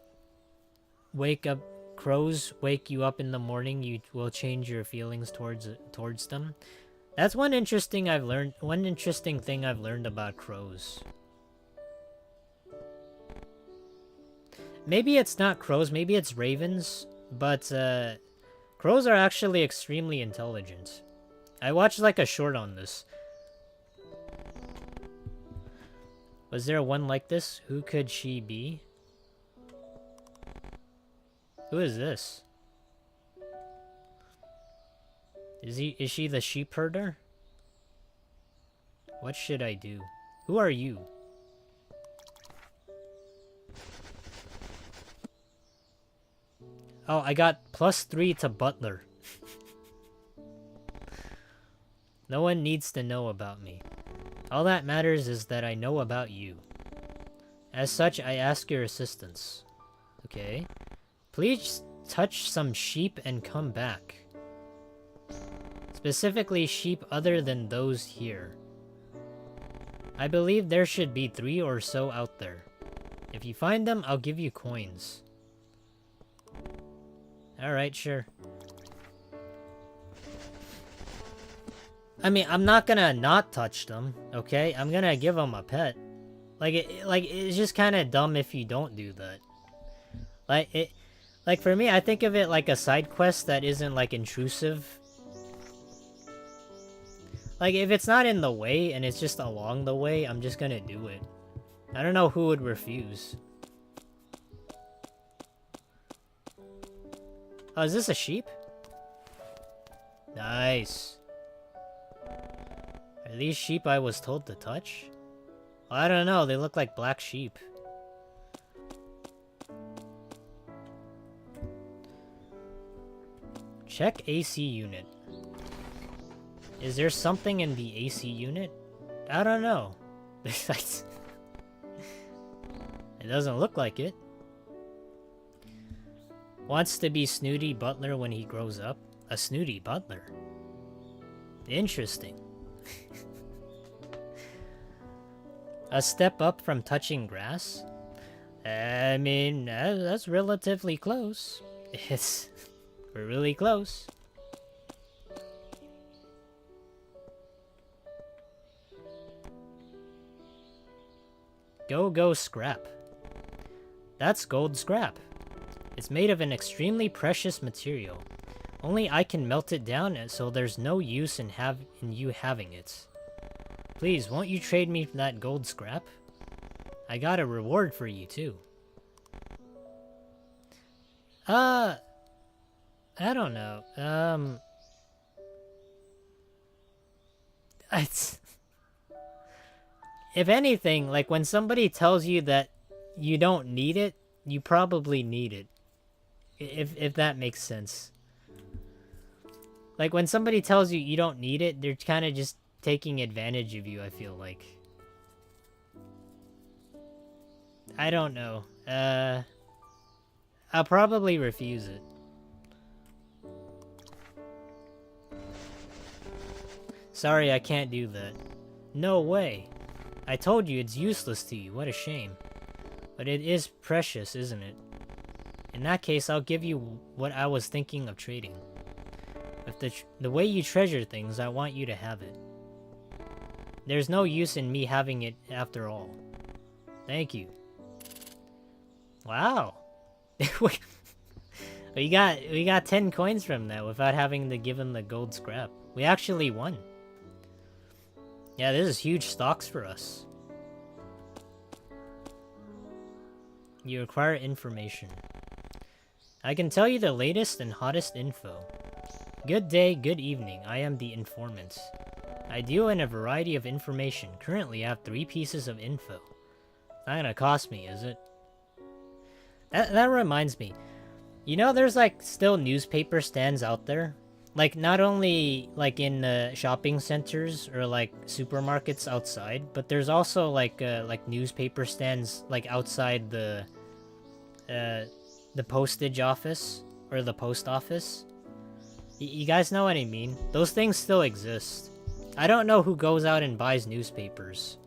wake up, crows wake you up in the morning, you will change your feelings towards them. That's one interesting thing I've learned about crows. Maybe it's not crows, maybe it's ravens, but crows are actually extremely intelligent. I watched like a short on this. Was there one like this? Who could she be? Who is this? Is she the sheep herder? What should I do? Who are you? Oh, I got +3 to butler. No one needs to know about me. All that matters is that I know about you. As such, I ask your assistance. Okay. Please touch some sheep and come back. Specifically sheep other than those here. I believe there should be 3 or so out there. If you find them, I'll give you coins. Alright, sure. I mean, I'm not gonna not touch them, okay? I'm gonna give them a pet. It's just kind of dumb if you don't do that. Like, for me, I think of it like a side quest that isn't, like, intrusive. Like, if it's not in the way and it's just along the way, I'm just gonna do it. I don't know who would refuse. Oh, is this a sheep? Nice. Are these sheep I was told to touch? I don't know, they look like black sheep. Check AC unit. Is there something in the AC unit? I don't know. It doesn't look like it. Wants to be snooty butler when he grows up. A snooty butler. Interesting. A step up from touching grass? I mean, that's relatively close. We're really close. Go scrap. That's gold scrap. It's made of an extremely precious material. Only I can melt it down, so there's no use in you having it. Please, won't you trade me that gold scrap? I got a reward for you, too. I don't know. If anything, like, when somebody tells you that you don't need it, you probably need it. If that makes sense. Like, when somebody tells you you don't need it, they're kind of just taking advantage of you, I feel like. I don't know. I'll probably refuse it. Sorry, I can't do that. No way. I told you it's useless to you. What a shame. But it is precious, isn't it? In that case, I'll give you what I was thinking of trading. With the way you treasure things, I want you to have it. There's no use in me having it after all. Thank you. Wow. we got 10 coins from that without having to give him the gold scrap. We actually won. Yeah, this is huge stocks for us. You require information. I can tell you the latest and hottest info. Good day, good evening. I am the informant. I deal in a variety of information. Currently, I have 3 pieces of info. Not gonna cost me, is it? That reminds me. You know, there's like still newspaper stands out there. Like, not only like in shopping centers or like supermarkets outside, but there's also like newspaper stands like outside the postage office or the post office. You guys know what I mean? Those things still exist. I don't know who goes out and buys newspapers.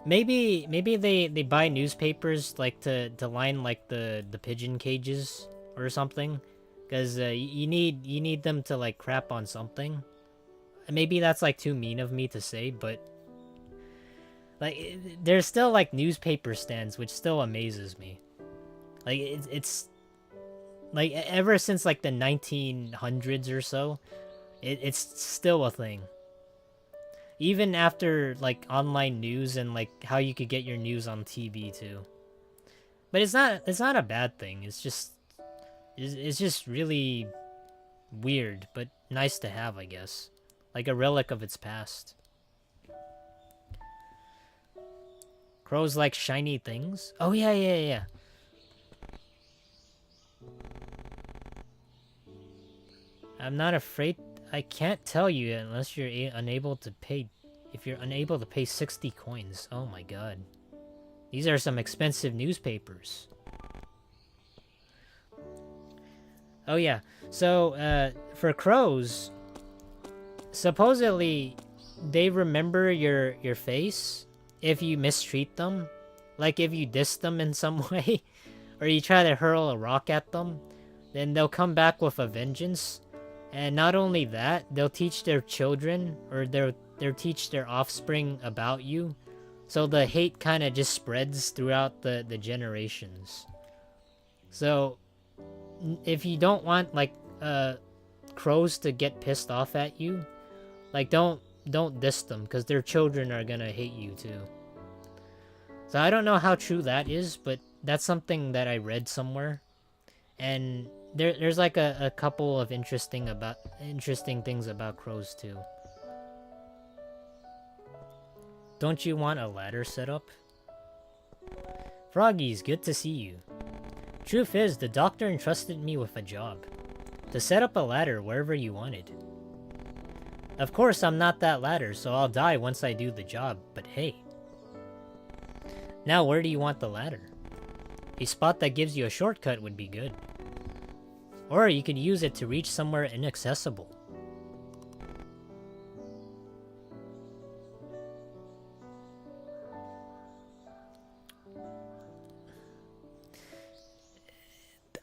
Maybe they buy newspapers like to line like the pigeon cages or something, because you need them to like crap on something. maybe that's like too mean of me to say, but like there's still like newspaper stands, which still amazes me. Like it's like ever since like the 1900s or so, it's still a thing. Even after like online news and like how you could get your news on TV too. But it's not a bad thing. It's just really weird, but nice to have, I guess. Like a relic of its past. Crows like shiny things? Oh yeah. I'm not afraid. I can't tell you unless you're unable to pay. If you're unable to pay 60 coins. Oh my god. These are some expensive newspapers. Oh yeah. So, for crows, supposedly they remember your face if you mistreat them. Like if you diss them in some way, or you try to hurl a rock at them, then they'll come back with a vengeance. And not only that, they'll teach their children, or they'll teach their offspring about you. So the hate kind of just spreads throughout the generations. So, if you don't want, like, crows to get pissed off at you, like, don't diss them, because their children are gonna hate you too. So I don't know how true that is, but that's something that I read somewhere. And there's like a couple of interesting things about crows too. Don't you want a ladder set up? Froggies, good to see you. Truth is, the doctor entrusted me with a job. To set up a ladder wherever you wanted. Of course, I'm not that ladder, so I'll die once I do the job, but hey. Now, where do you want the ladder? A spot that gives you a shortcut would be good. Or you could use it to reach somewhere inaccessible.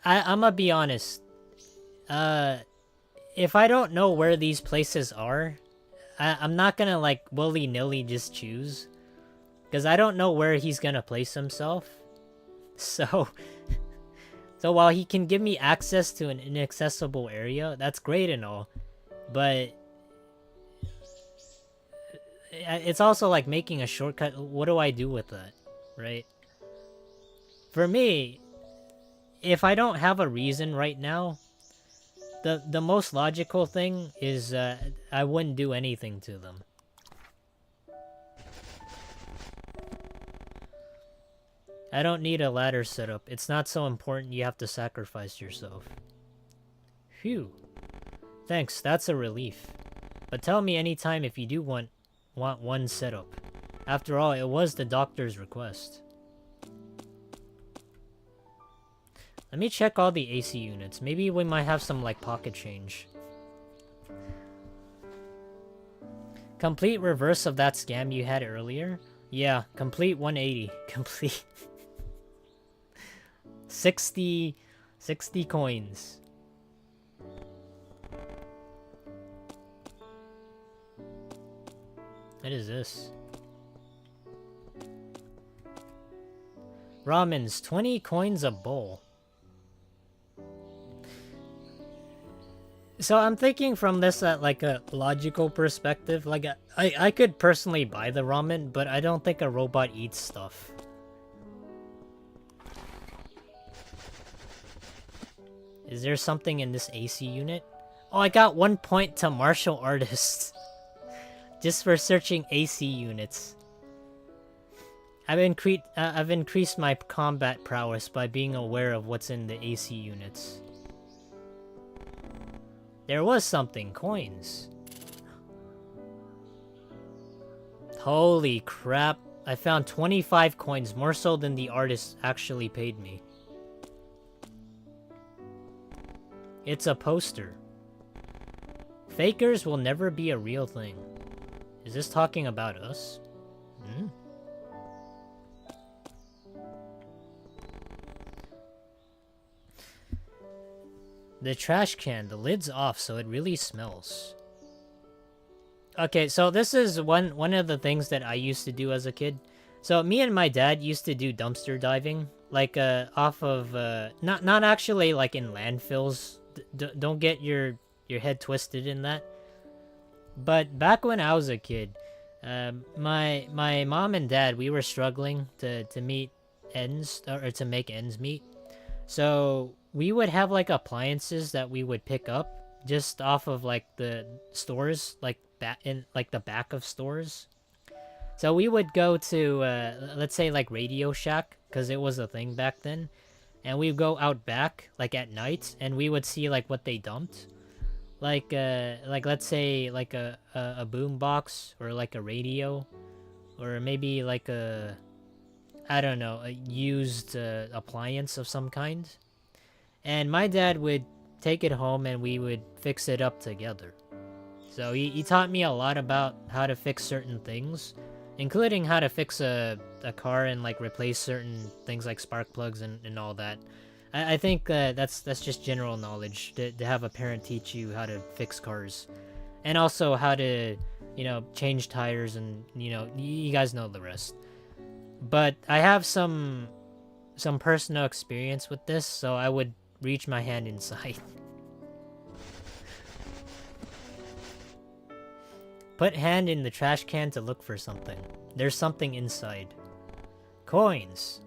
I'm gonna be honest. If I don't know where these places are, I'm not gonna like willy-nilly just choose. Because I don't know where he's gonna place himself. So while he can give me access to an inaccessible area, that's great and all. But it's also like making a shortcut. What do I do with that? Right? For me, if I don't have a reason right now, the most logical thing is I wouldn't do anything to them. I don't need a ladder setup. It's not so important you have to sacrifice yourself. Phew. Thanks, that's a relief. But tell me anytime if you do want one setup. After all, it was the doctor's request. Let me check all the AC units. Maybe we might have some, like, pocket change. Complete reverse of that scam you had earlier? Yeah, complete 180. Complete. 60 coins. What is this? Ramen's 20 coins a bowl. So I'm thinking from this at like a logical perspective. Like I could personally buy the ramen, but I don't think a robot eats stuff. Is there something in this AC unit? Oh, I got 1 point to martial artist. Just for searching AC units. I've increased my combat prowess by being aware of what's in the AC units. There was something. Coins. Holy crap. I found 25 coins, more so than the artist actually paid me. It's a poster. Fakers will never be a real thing. Is this talking about us? Hmm? The trash can, the lid's off, so it really smells. Okay, so this is one of the things that I used to do as a kid. So me and my dad used to do dumpster diving, like off of not actually like in landfills. Don't get your head twisted in that. But back when I was a kid, my mom and dad, we were struggling to meet ends, or to make ends meet. So we would have like appliances that we would pick up just off of like the stores, like back in like the back of stores. So we would go to let's say like Radio Shack, because it was a thing back then, and we would go out back like at night, and we would see like what they dumped, like let's say like a boom box, or like a radio, or maybe like a, I don't know, a used appliance of some kind. And my dad would take it home and we would fix it up together. So he taught me a lot about how to fix certain things, including how to fix a car and like replace certain things like spark plugs and all that. I think that's just general knowledge to have a parent teach you how to fix cars, and also how to, you know, change tires, and you know, you guys know the rest. But I have some personal experience with this, so I would reach my hand inside. Put hand in the trash can to look for something. There's something inside. Coins.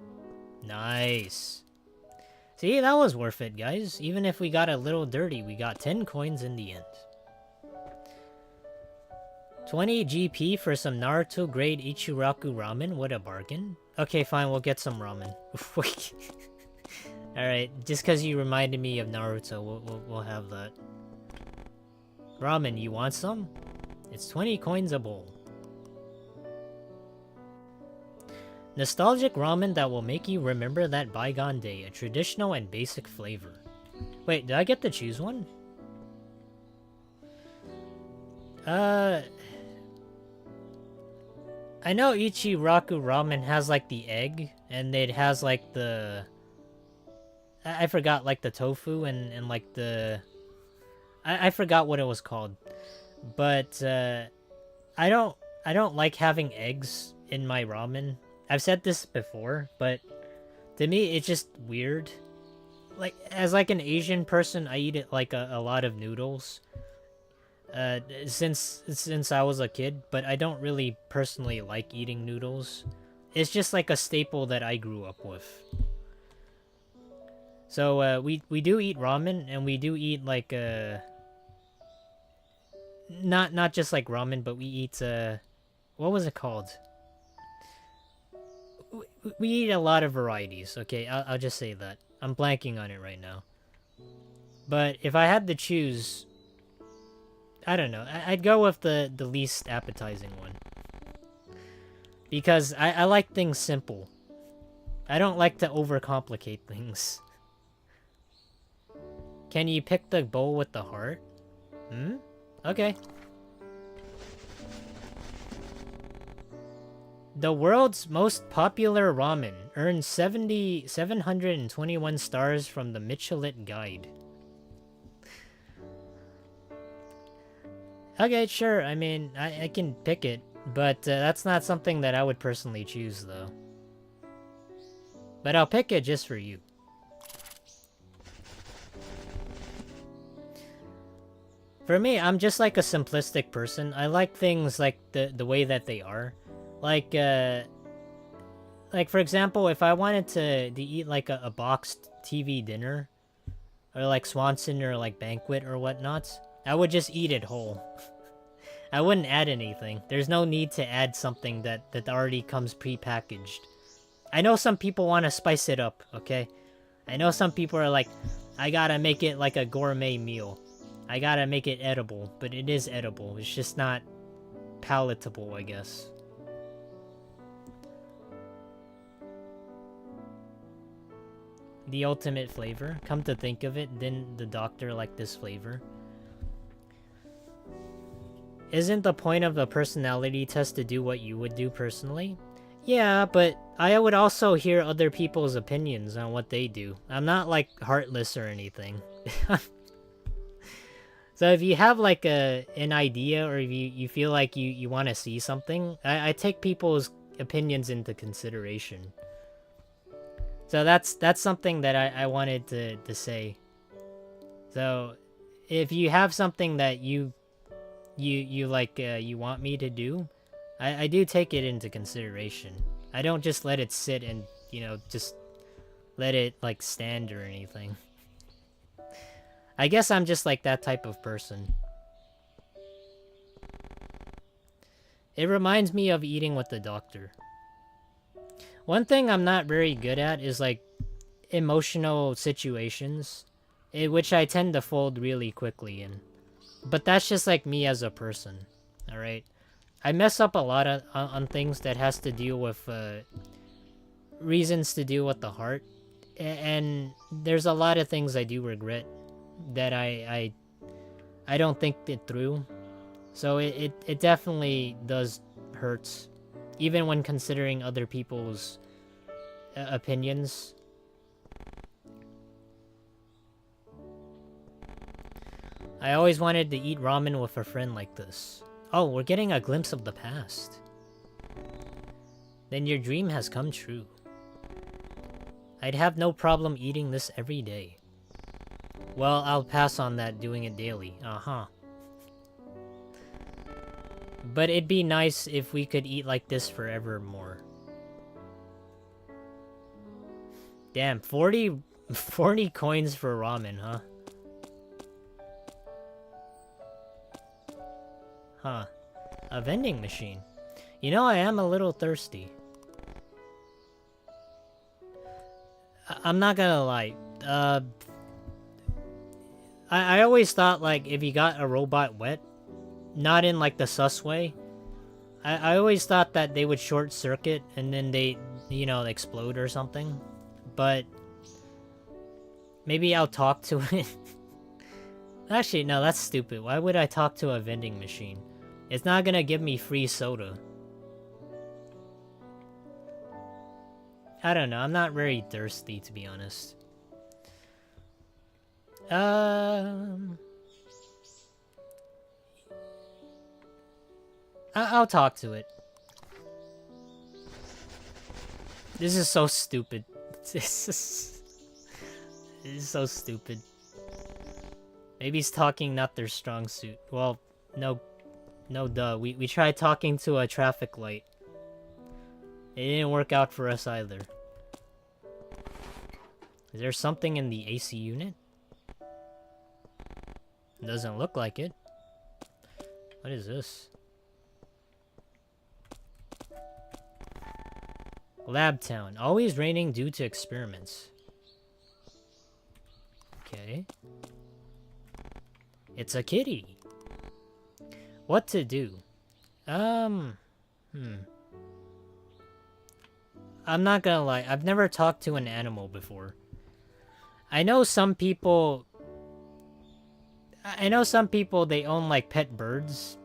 Nice. See, that was worth it, guys. Even if we got a little dirty, we got 10 coins in the end. 20 GP for some Naruto grade Ichiraku ramen. What a bargain. Okay, fine, we'll get some ramen. Alright, just because you reminded me of Naruto, we'll have that. Ramen, you want some? It's 20 coins a bowl. Nostalgic ramen that will make you remember that bygone day. A traditional and basic flavor. Wait, did I get to choose one? I know Ichiraku ramen has like the egg, and it has like the... I forgot, like the tofu and like the... I forgot what it was called. But I don't like having eggs in my ramen. I've said this before, but to me it's just weird. Like, as like an Asian person, I eat it like a lot of noodles. Since I was a kid, but I don't really personally like eating noodles. It's just like a staple that I grew up with. So we do eat ramen, and we do eat like not just like ramen, but we eat what was it called? We eat a lot of varieties. Okay, I'll just say that. I'm blanking on it right now. But if I had to choose, I don't know, I'd go with the least appetizing one. Because I like things simple. I don't like to overcomplicate things. Can you pick the bowl with the heart? Hmm? Okay. The world's most popular ramen earned 721 stars from the Michelin Guide. Okay, sure. I mean, I can pick it, but that's not something that I would personally choose, though. But I'll pick it just for you. For me, I'm just like a simplistic person. I like things like the way that they are. Like for example, if I wanted to eat like a boxed TV dinner, or like Swanson or like Banquet or whatnot, I would just eat it whole. I wouldn't add anything. There's no need to add something that already comes pre-packaged. I know some people want to spice it up, okay? I know some people are like, I gotta make it like a gourmet meal. I gotta make it edible, but it is edible. It's just not palatable, I guess. The ultimate flavor. Come to think of it, didn't the doctor like this flavor? Isn't the point of the personality test to do what you would do personally? Yeah, but I would also hear other people's opinions on what they do. I'm not like heartless or anything. So if you have like an idea, or if you feel like you want to see something, I take people's opinions into consideration. So that's something that I wanted to say. So if you have something that you like you want me to do, I do take it into consideration. I don't just let it sit and, just let it like stand or anything. I guess I'm just like that type of person. It reminds me of eating with the doctor. One thing I'm not very good at is like emotional situations, which I tend to fold really quickly in. But that's just like me as a person, alright? I mess up a lot on things that has to deal with reasons to deal with the heart. And there's a lot of things I do regret that I don't think it through. So it definitely does hurts, even when considering other people's opinions. I always wanted to eat ramen with a friend like this. Oh, we're getting a glimpse of the past. Then your dream has come true. I'd have no problem eating this every day. Well, I'll pass on that doing it daily. Uh-huh. But it'd be nice if we could eat like this forevermore. Damn, 40 coins for ramen, huh? Huh. A vending machine. You know, I am a little thirsty. I'm not gonna lie. I always thought, like, if you got a robot wet, not in, like, the sus way, I always thought that they would short circuit and then they, explode or something. But maybe I'll talk to it. Actually, no, that's stupid. Why would I talk to a vending machine? It's not gonna give me free soda. I don't know. I'm not very thirsty, to be honest. I'll talk to it. This is so stupid. This is so stupid. Maybe he's talking not their strong suit. Well, no, duh. We tried talking to a traffic light. It didn't work out for us either. Is there something in the AC unit? Doesn't look like it. What is this? Lab town. Always raining due to experiments. Okay. It's a kitty. What to do? I'm not gonna lie. I've never talked to an animal before. I know some people, they own like pet birds,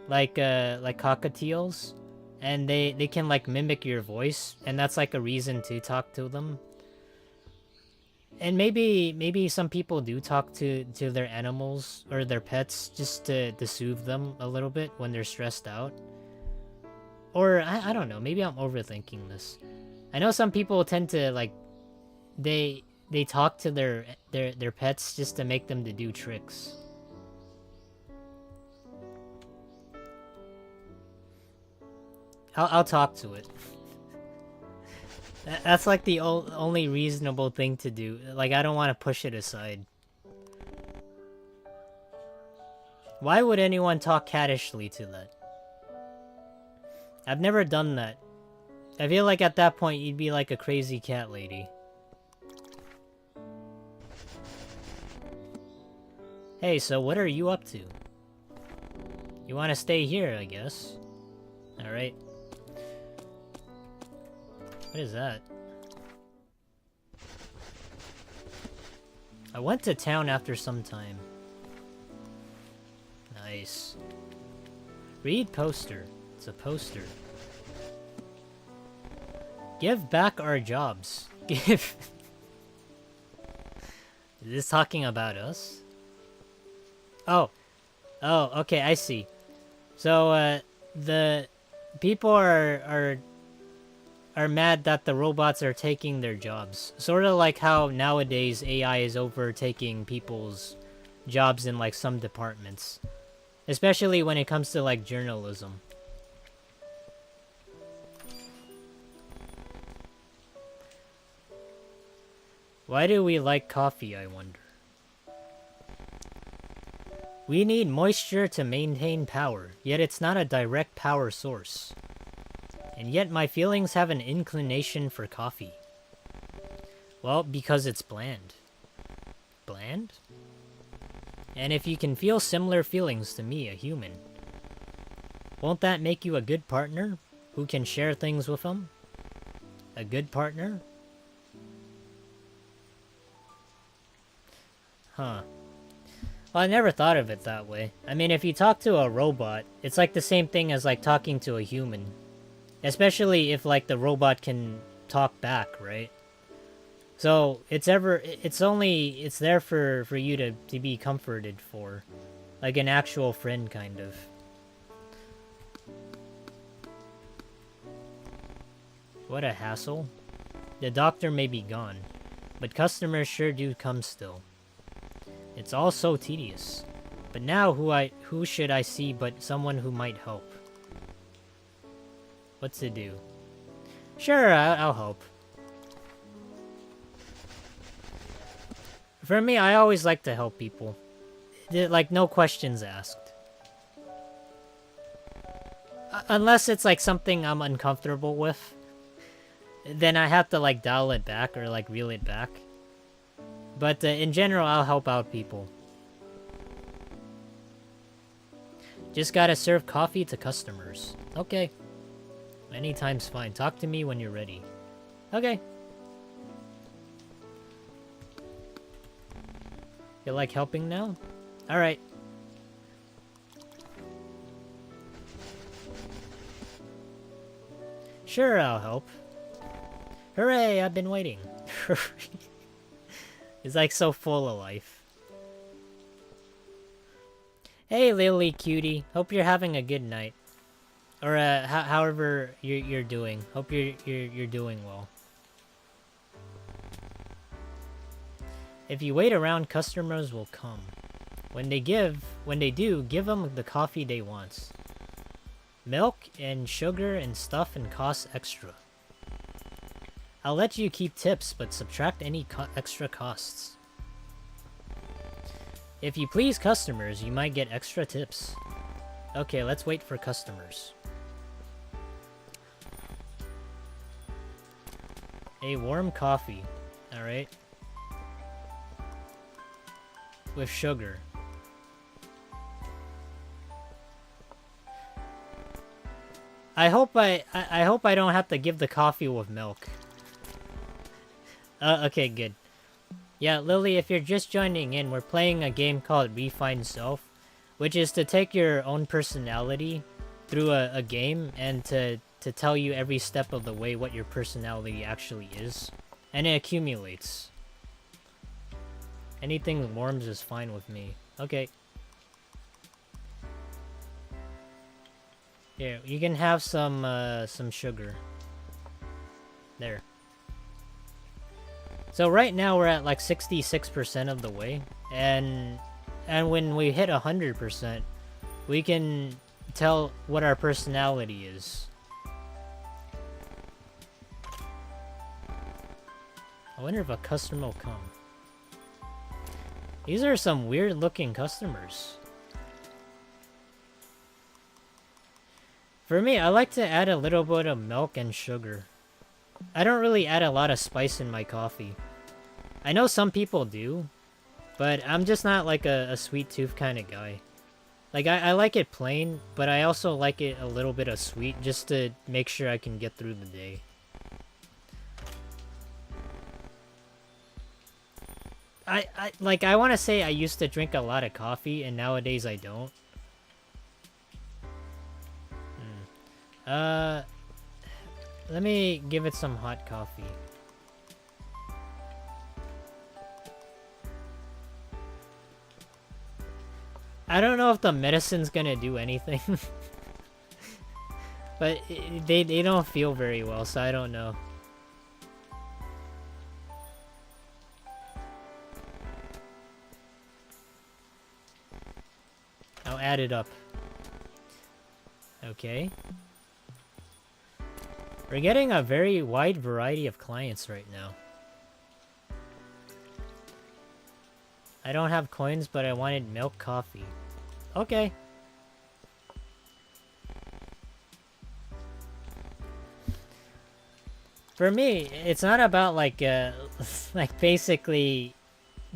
like cockatiels, and they can like mimic your voice, and that's like a reason to talk to them. And maybe some people do talk to their animals or their pets just to soothe them a little bit when they're stressed out. Or I don't know, maybe I'm overthinking this. I know some people tend to like they talk to their pets just to make them to do tricks. I'll talk to it. That's like the only reasonable thing to do. Like, I don't want to push it aside. Why would anyone talk cattishly to that? I've never done that. I feel like at that point you'd be like a crazy cat lady. Hey, so what are you up to? You want to stay here, I guess. Alright. What is that? I went to town after some time. Nice. Read poster. It's a poster. Give back our jobs. Give. Is this talking about us? Oh, Oh, okay, I see. So, the people are mad that the robots are taking their jobs. Sort of like how nowadays AI is overtaking people's jobs in like some departments. Especially when it comes to like journalism. Why do we like coffee, I wonder? We need moisture to maintain power, yet it's not a direct power source. And yet my feelings have an inclination for coffee. Well, because it's bland. Bland? And if you can feel similar feelings to me, a human, won't that make you a good partner who can share things with them? A good partner? Huh. Well, I never thought of it that way. I mean, if you talk to a robot, it's like the same thing as like talking to a human. Especially if like the robot can talk back, right? So it's there for you to be comforted for. Like an actual friend kind of. What a hassle. The doctor may be gone, but customers sure do come still. It's all so tedious. But now who should I see but someone who might help? What to do? Sure, I'll help. For me, I always like to help people. Like, no questions asked. Unless it's like something I'm uncomfortable with. Then I have to like dial it back or like reel it back. But in general, I'll help out people. Just gotta serve coffee to customers. Okay. Anytime's fine. Talk to me when you're ready. Okay. You like helping now? Alright. Sure, I'll help. Hooray, I've been waiting. It's like so full of life. Hey, Lily cutie. Hope you're having a good night. Or however you're doing. Hope you're doing well. If you wait around, customers will come. When they do, give them the coffee they want. Milk and sugar and stuff and costs extra. I'll let you keep tips, but subtract any extra costs. If you please customers, you might get extra tips. Okay, let's wait for customers. A warm coffee. Alright. With sugar. I hope I don't have to give the coffee with milk. Okay, good. Yeah, Lily, if you're just joining in, we're playing a game called Refine Self, which is to take your own personality through a game and to tell you every step of the way what your personality actually is. And it accumulates. Anything warms is fine with me. Okay. Here, you can have some sugar. There. So right now we're at like 66% of the way, and when we hit 100%, we can tell what our personality is. I wonder if a customer will come. These are some weird looking customers. For me, I like to add a little bit of milk and sugar. I don't really add a lot of spice in my coffee. I know some people do, but I'm just not like a sweet tooth kind of guy. Like, I like it plain, but I also like it a little bit of sweet just to make sure I can get through the day. I want to say I used to drink a lot of coffee, and nowadays I don't. Let me give it some hot coffee. I don't know if the medicine's gonna do anything. But they don't feel very well, so I don't know. I'll add it up. Okay. We're getting a very wide variety of clients right now. I don't have coins, but I wanted milk coffee. Okay. For me, it's not about like like basically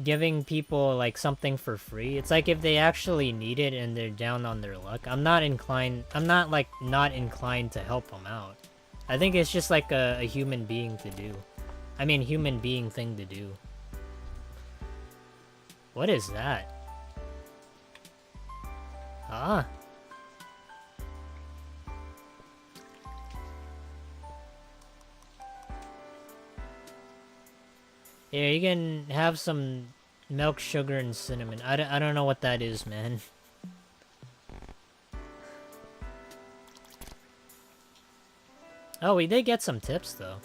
giving people like something for free. It's like if they actually need it and they're down on their luck, I'm not inclined to help them out. I think it's just like a human being to do. I mean, human being thing to do. What is that? Ah. Yeah, you can have some milk, sugar, and cinnamon. I don't know what that is, man. Oh, we did get some tips, though.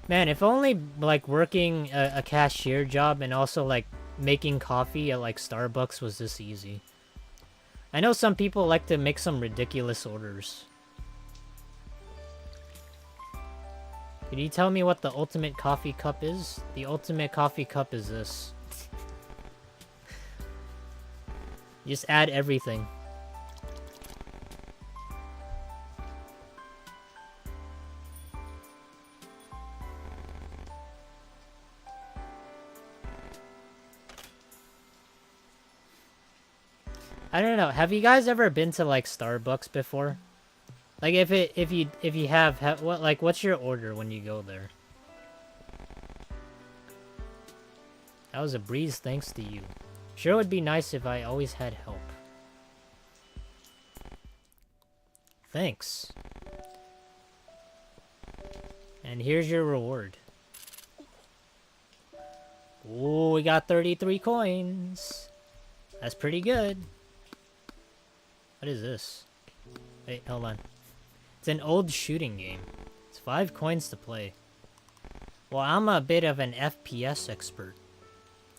Man, if only, like, working a cashier job and also, like, making coffee at, like, Starbucks was this easy. I know some people like to make some ridiculous orders. Could you tell me what the ultimate coffee cup is? The ultimate coffee cup is this. Just add everything. I don't know. Have you guys ever been to like Starbucks before? Like if you have what's your order when you go there? That was a breeze thanks to you. Sure would be nice if I always had help. Thanks. And here's your reward. Ooh, we got 33 coins. That's pretty good. What is this? Wait, hold on. It's an old shooting game. It's 5 coins to play. Well, I'm a bit of an FPS expert.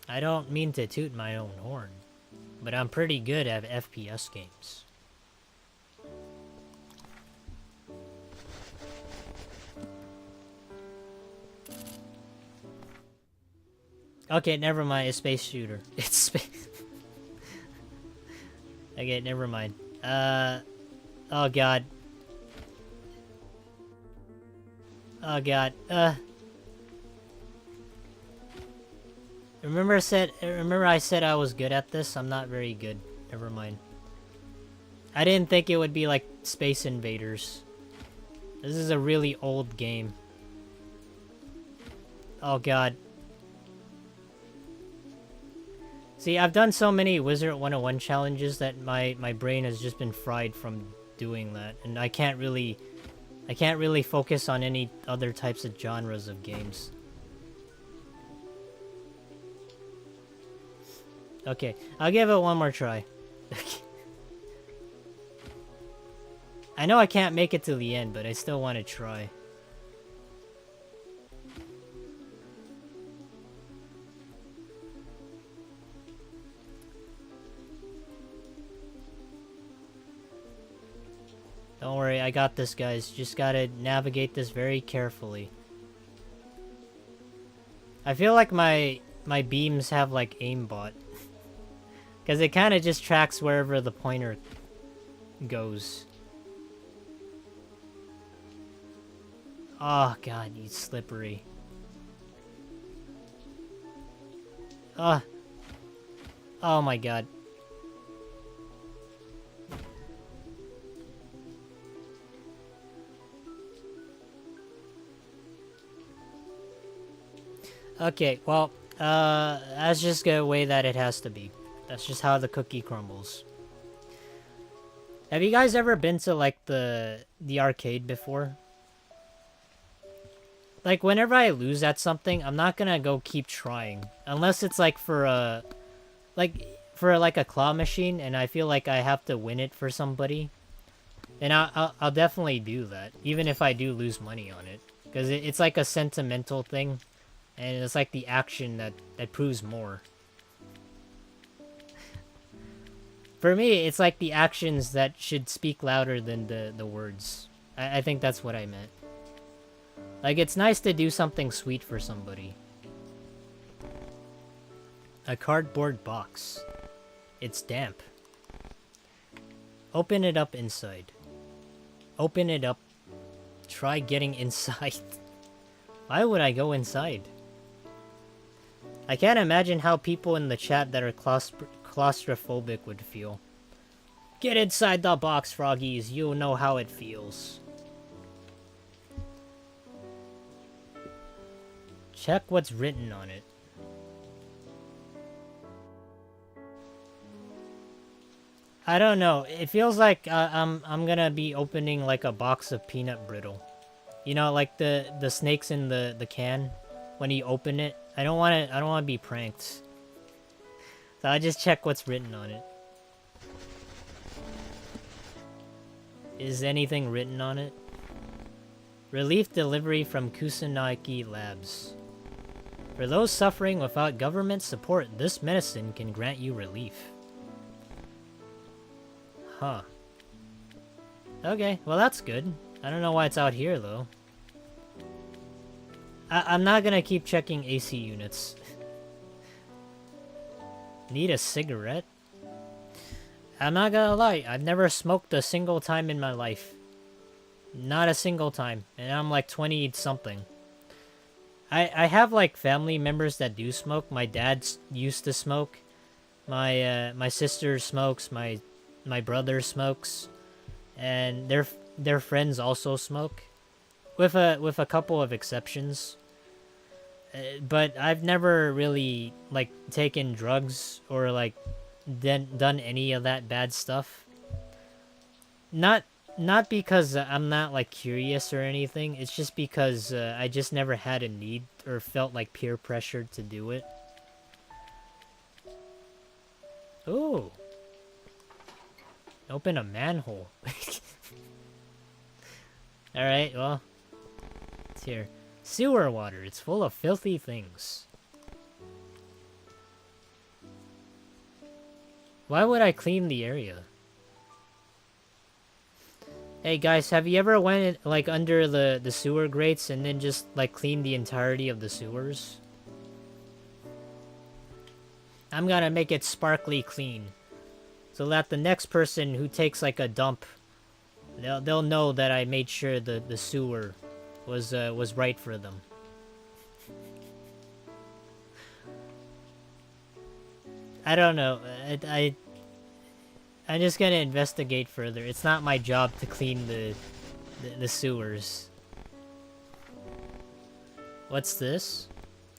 I don't mean to toot my own horn, but I'm pretty good at FPS games. Okay, never mind. It's space shooter. It's space. Okay, never mind. Oh god. Oh god. Remember I said I was good at this? I'm not very good. Never mind. I didn't think it would be like Space Invaders. This is a really old game. Oh god. See, I've done so many Wizard 101 challenges that my brain has just been fried from doing that, and I can't really focus on any other types of genres of games. Okay, I'll give it one more try. I know I can't make it to the end, but I still want to try. Don't worry, I got this, guys. Just gotta navigate this very carefully. I feel like my beams have like aimbot. Because it kind of just tracks wherever the pointer goes. Oh god, you slippery. Oh my god. Okay, well, that's just the way that it has to be. That's just how the cookie crumbles. Have you guys ever been to, like, the arcade before? like whenever I lose at something, I'm not gonna go keep trying unless it's like for a like a claw machine, and I feel like I have to win it for somebody, and I'll definitely do that, even if I do lose money on it, because it's like a sentimental thing, and it's like the action that proves more. For me, it's like the actions that should speak louder than the words. I think that's what I meant. Like, it's nice to do something sweet for somebody. A cardboard box. It's damp. Open it up inside. Open it up. Try getting inside. Why would I go inside? I can't imagine how people in the chat that are claustrophobic would feel. Get inside the box, Froggies. You'll know how it feels. Check what's written on it. I don't know. It feels like I'm gonna be opening like a box of peanut brittle. You know, like the snakes in the can when you open it. I don't want to be pranked. So I just check what's written on it. Is anything written on it? Relief delivery from Kusanagi Labs. For those suffering without government support, this medicine can grant you relief. Huh. Okay, well that's good. I don't know why it's out here though. I'm not gonna keep checking AC units. Need a cigarette? I'm not gonna lie, I've never smoked a single time in my life. Not a single time. And I'm like 20 something. I have like family members that do smoke. My dad used to smoke. My sister smokes. My brother smokes, and their friends also smoke, with a couple of exceptions. But I've never really like taken drugs or like done any of that bad stuff. Not because I'm not like curious or anything. It's just because I just never had a need or felt like peer pressured to do it. Ooh. Open a manhole. Alright, well. It's here. Sewer water. It's full of filthy things. Why would I clean the area? Hey guys, have you ever went like under the sewer grates and then just like cleaned the entirety of the sewers? I'm gonna make it sparkly clean, so that the next person who takes like a dump, they'll know that I made sure the sewer was right for them. I don't know. I'm just gonna investigate further. It's not my job to clean the sewers. What's this?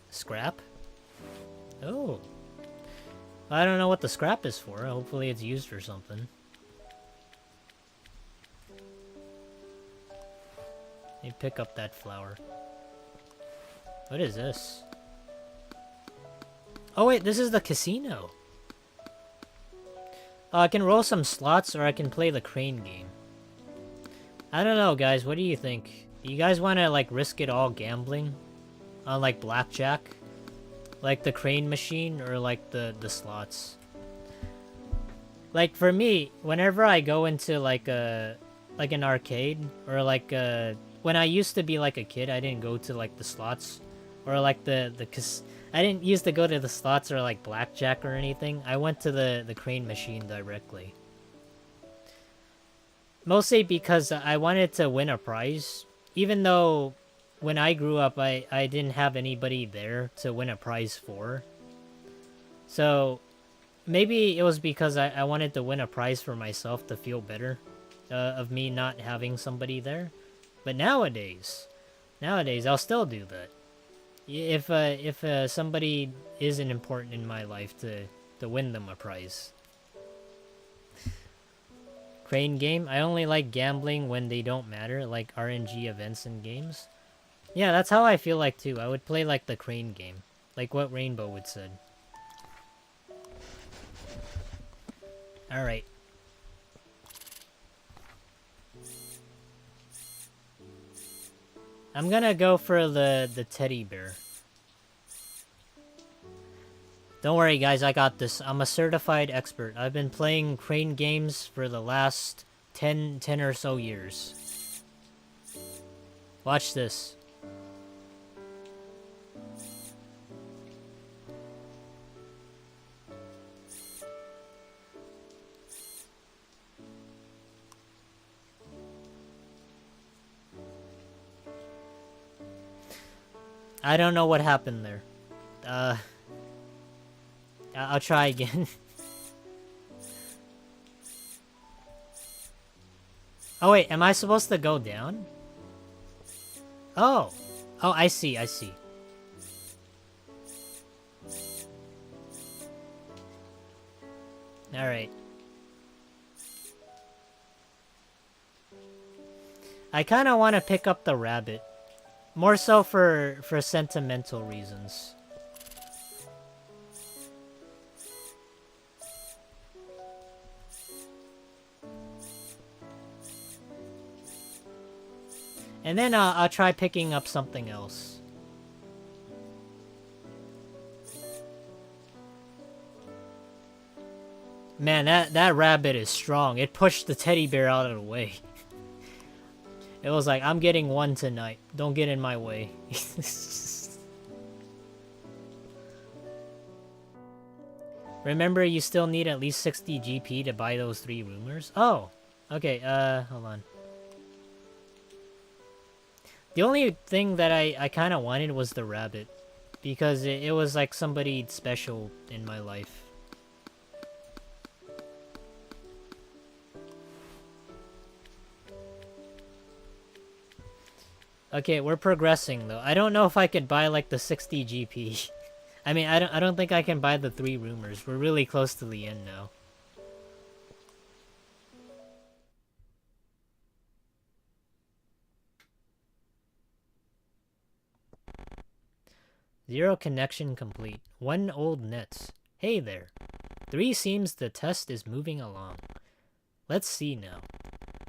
Scrap? Oh. I don't know what the scrap is for. Hopefully it's used for something. Let me pick up that flower. What is this? Oh wait, this is the casino. I can roll some slots, or I can play the crane game. I don't know, guys. What do you think? Do you guys want to, like, risk it all gambling? On, like, blackjack? Like the crane machine, or, like, the slots? Like, for me, whenever I go into, like, an arcade, or, like, when I used to be, like, a kid, I didn't go to, like, the slots. Or, like, I didn't used to go to the slots or like blackjack or anything. I went to the crane machine directly. Mostly because I wanted to win a prize. Even though when I grew up, I didn't have anybody there to win a prize for. So maybe it was because I wanted to win a prize for myself to feel better of me not having somebody there. But nowadays I'll still do that. If somebody isn't important in my life to win them a prize. Crane game? I only like gambling when they don't matter, like RNG events in games. Yeah, that's how I feel like too. I would play like the crane game. Like what Rainbow would said. Alright. I'm gonna go for the teddy bear. Don't worry guys, I got this. I'm a certified expert. I've been playing crane games for the last 10 or so years. Watch this. I don't know what happened there. I'll try again. Oh wait, am I supposed to go down? Oh. Oh, I see, I see. Alright. I kind of want to pick up the rabbit. More so for sentimental reasons. And then I'll try picking up something else. Man, that rabbit is strong. It pushed the teddy bear out of the way. It was like, I'm getting one tonight. Don't get in my way. Remember, you still need at least 60 GP to buy those 3 rumors? Oh, okay, hold on. The only thing that I kind of wanted was the rabbit. Because it was like somebody special in my life. Okay, we're progressing though. I don't know if I could buy like the 60 GP. I mean, I don't think I can buy the 3 rumors. We're really close to the end now. Zero connection complete. 1 old nets. Hey there. 3 seems the test is moving along. Let's see now.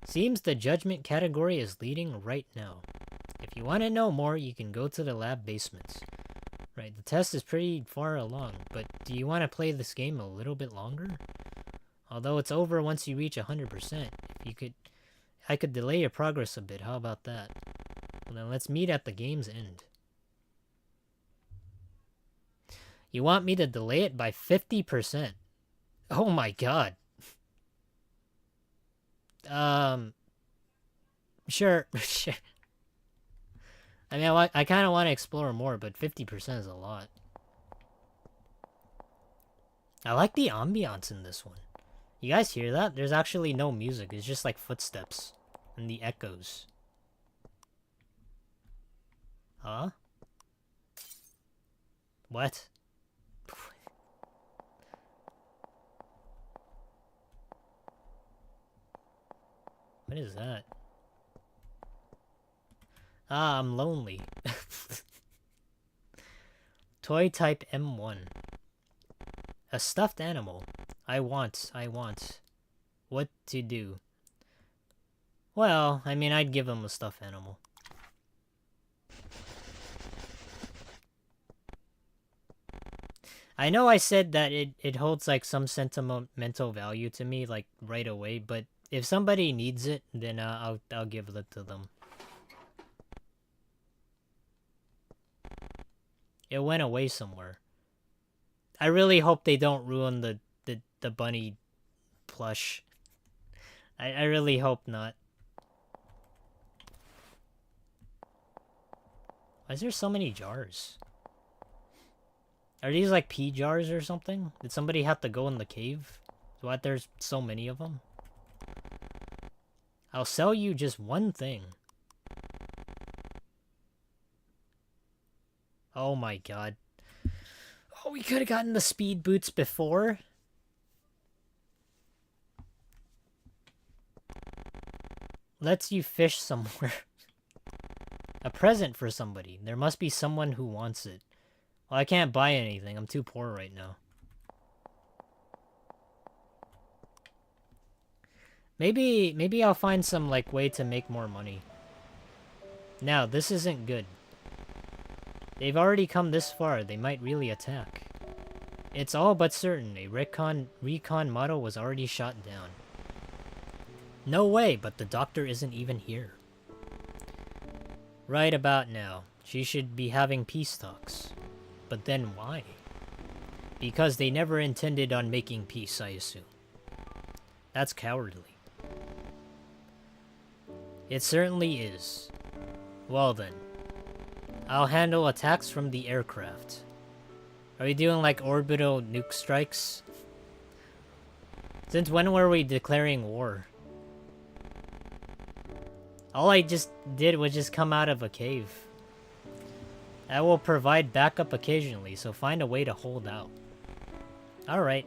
Seems the judgment category is leading right now. If you want to know more, you can go to the lab basements. Right, the test is pretty far along, but do you want to play this game a little bit longer? Although it's over once you reach 100%. I could delay your progress a bit. How about that? Well, then let's meet at the game's end. You want me to delay it by 50%? Oh my god. Sure. Sure. I mean, I kind of want to explore more, but 50% is a lot. I like the ambiance in this one. You guys hear that? There's actually no music. It's just like footsteps and the echoes. Huh? What? What is that? Ah, I'm lonely. Toy type M1. A stuffed animal. I want. What to do? Well, I mean, I'd give him a stuffed animal. I know I said that it holds like some sentimental value to me like right away, but if somebody needs it, then I'll give it to them. It went away somewhere. I really hope they don't ruin the bunny plush. I really hope not. Why is there so many jars? Are these like pea jars or something? Did somebody have to go in the cave? Why there's so many of them? I'll sell you just one thing. Oh my god. Oh, we could have gotten the speed boots before. Lets you fish somewhere. A present for somebody. There must be someone who wants it. Well, I can't buy anything. I'm too poor right now. Maybe I'll find some, like, way to make more money. Now, this isn't good. They've already come this far. They might really attack. It's all but certain. A recon model was already shot down. No way, but the doctor isn't even here. Right about now. She should be having peace talks. But then why? Because they never intended on making peace, I assume. That's cowardly. It certainly is. Well then. I'll handle attacks from the aircraft. Are we doing like orbital nuke strikes? Since when were we declaring war? All I just did was just come out of a cave. I will provide backup occasionally, so find a way to hold out. Alright.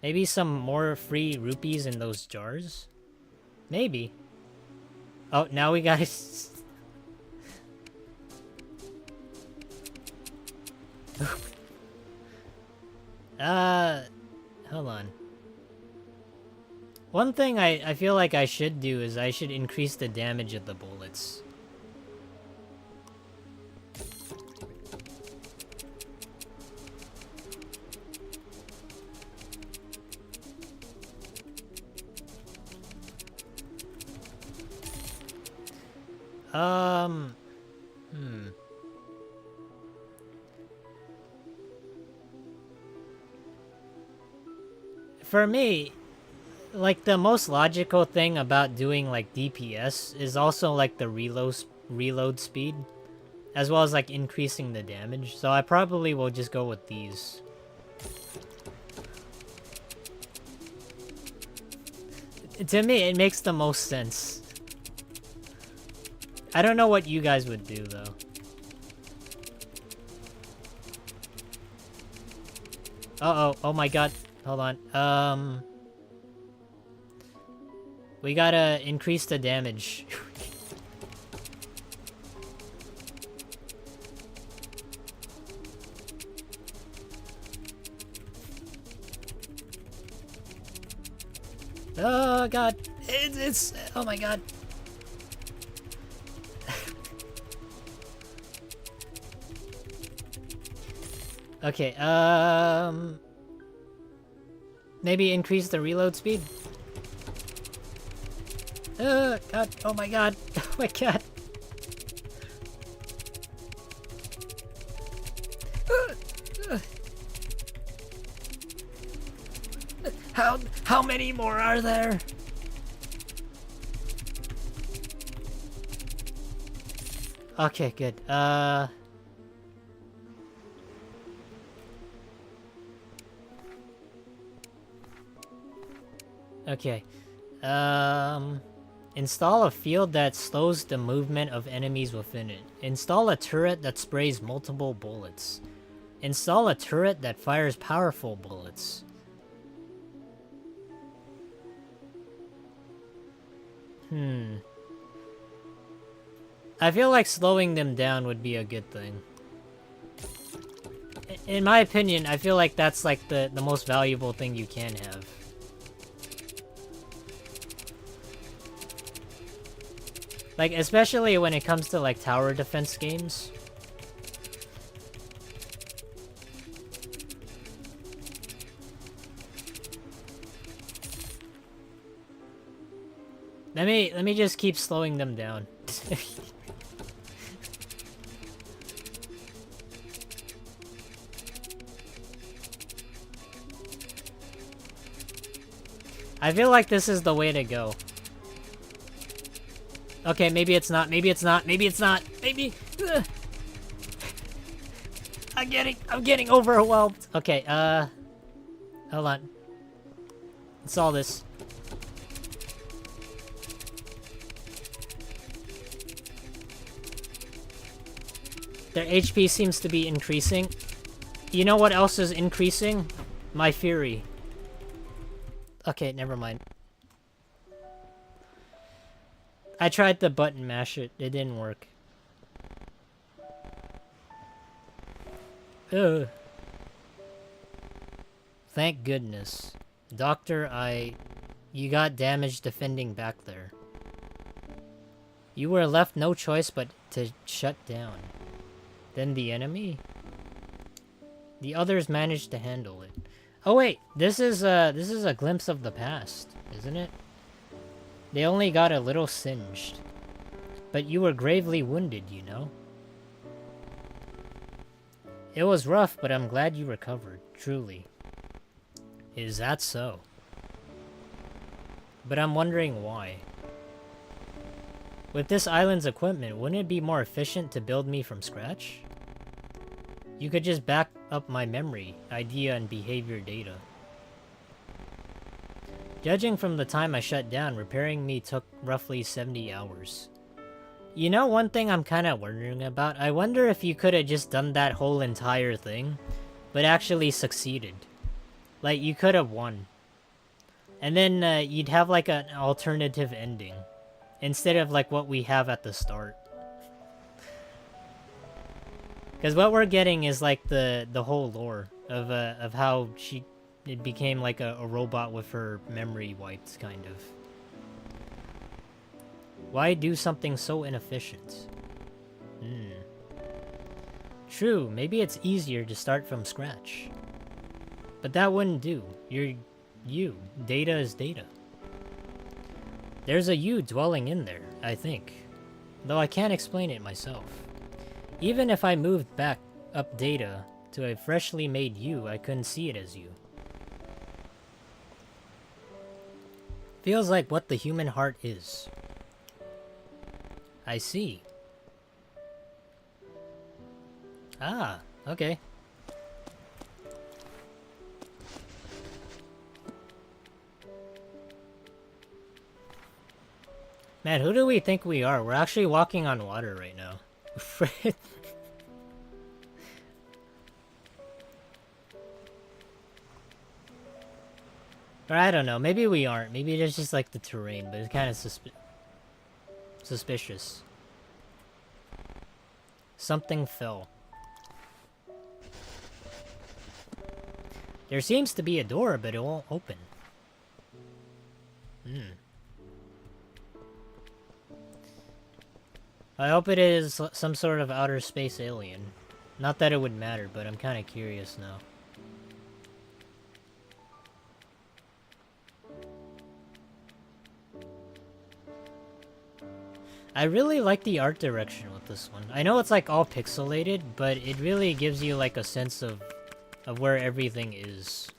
Maybe some more free rupees in those jars? Maybe. Oh, now we gotta... Hold on. One thing I feel like I should do is I should increase the damage of the bullets. For me, like, the most logical thing about doing, like, DPS is also, like, the reload speed, as well as, like, increasing the damage. So I probably will just go with these. To me, it makes the most sense. I don't know what you guys would do, though. Uh-oh. Oh my god. Hold on. We gotta increase the damage. Oh god. It's oh my god. Okay, maybe increase the reload speed? God, oh my god, oh my god. How many more are there? Okay, good, okay. Install a field that slows the movement of enemies within it. Install a turret that sprays multiple bullets. Install a turret that fires powerful bullets. I feel like slowing them down would be a good thing. In my opinion, I feel like that's like the most valuable thing you can have. Like, especially when it comes to, like, tower defense games. Let me just keep slowing them down. I feel like this is the way to go. Okay, maybe it's not, maybe it's not, maybe it's not, maybe... I'm getting overwhelmed. Okay, hold on. Install this. Their HP seems to be increasing. You know what else is increasing? My fury. Okay, never mind. I tried to button mash it. It didn't work. Ugh. Thank goodness. Doctor, you got damaged defending back there. You were left no choice but to shut down. Then the enemy? The others managed to handle it. Oh wait, this is a glimpse of the past, isn't it? They only got a little singed. But you were gravely wounded, you know? It was rough, but I'm glad you recovered, truly. Is that so? But I'm wondering why. With this island's equipment, wouldn't it be more efficient to build me from scratch? You could just back up my memory, idea, and behavior data. Judging from the time I shut down, repairing me took roughly 70 hours. You know, one thing I'm kinda wondering about? I wonder if you could've just done that whole entire thing, but actually succeeded. Like, you could've won. And then, you'd have like an alternative ending. Instead of like what we have at the start. Because what we're getting is like the whole lore of how it became like a robot with her memory wiped, kind of. Why do something so inefficient? True, maybe it's easier to start from scratch. But that wouldn't do. You're you. Data is data. There's a you dwelling in there, I think. Though I can't explain it myself. Even if I moved back up data to a freshly made you, I couldn't see it as you. Feels like what the human heart is. I see. Ah, okay. Man, who do we think we are? We're actually walking on water right now. Or I don't know, maybe we aren't. Maybe it's just like the terrain, but it's kind of suspicious. Something fell. There seems to be a door, but it won't open. I hope it is some sort of outer space alien. Not that it would matter, but I'm kind of curious now. I really like the art direction with this one. I know it's like all pixelated, but it really gives you like a sense of where everything is.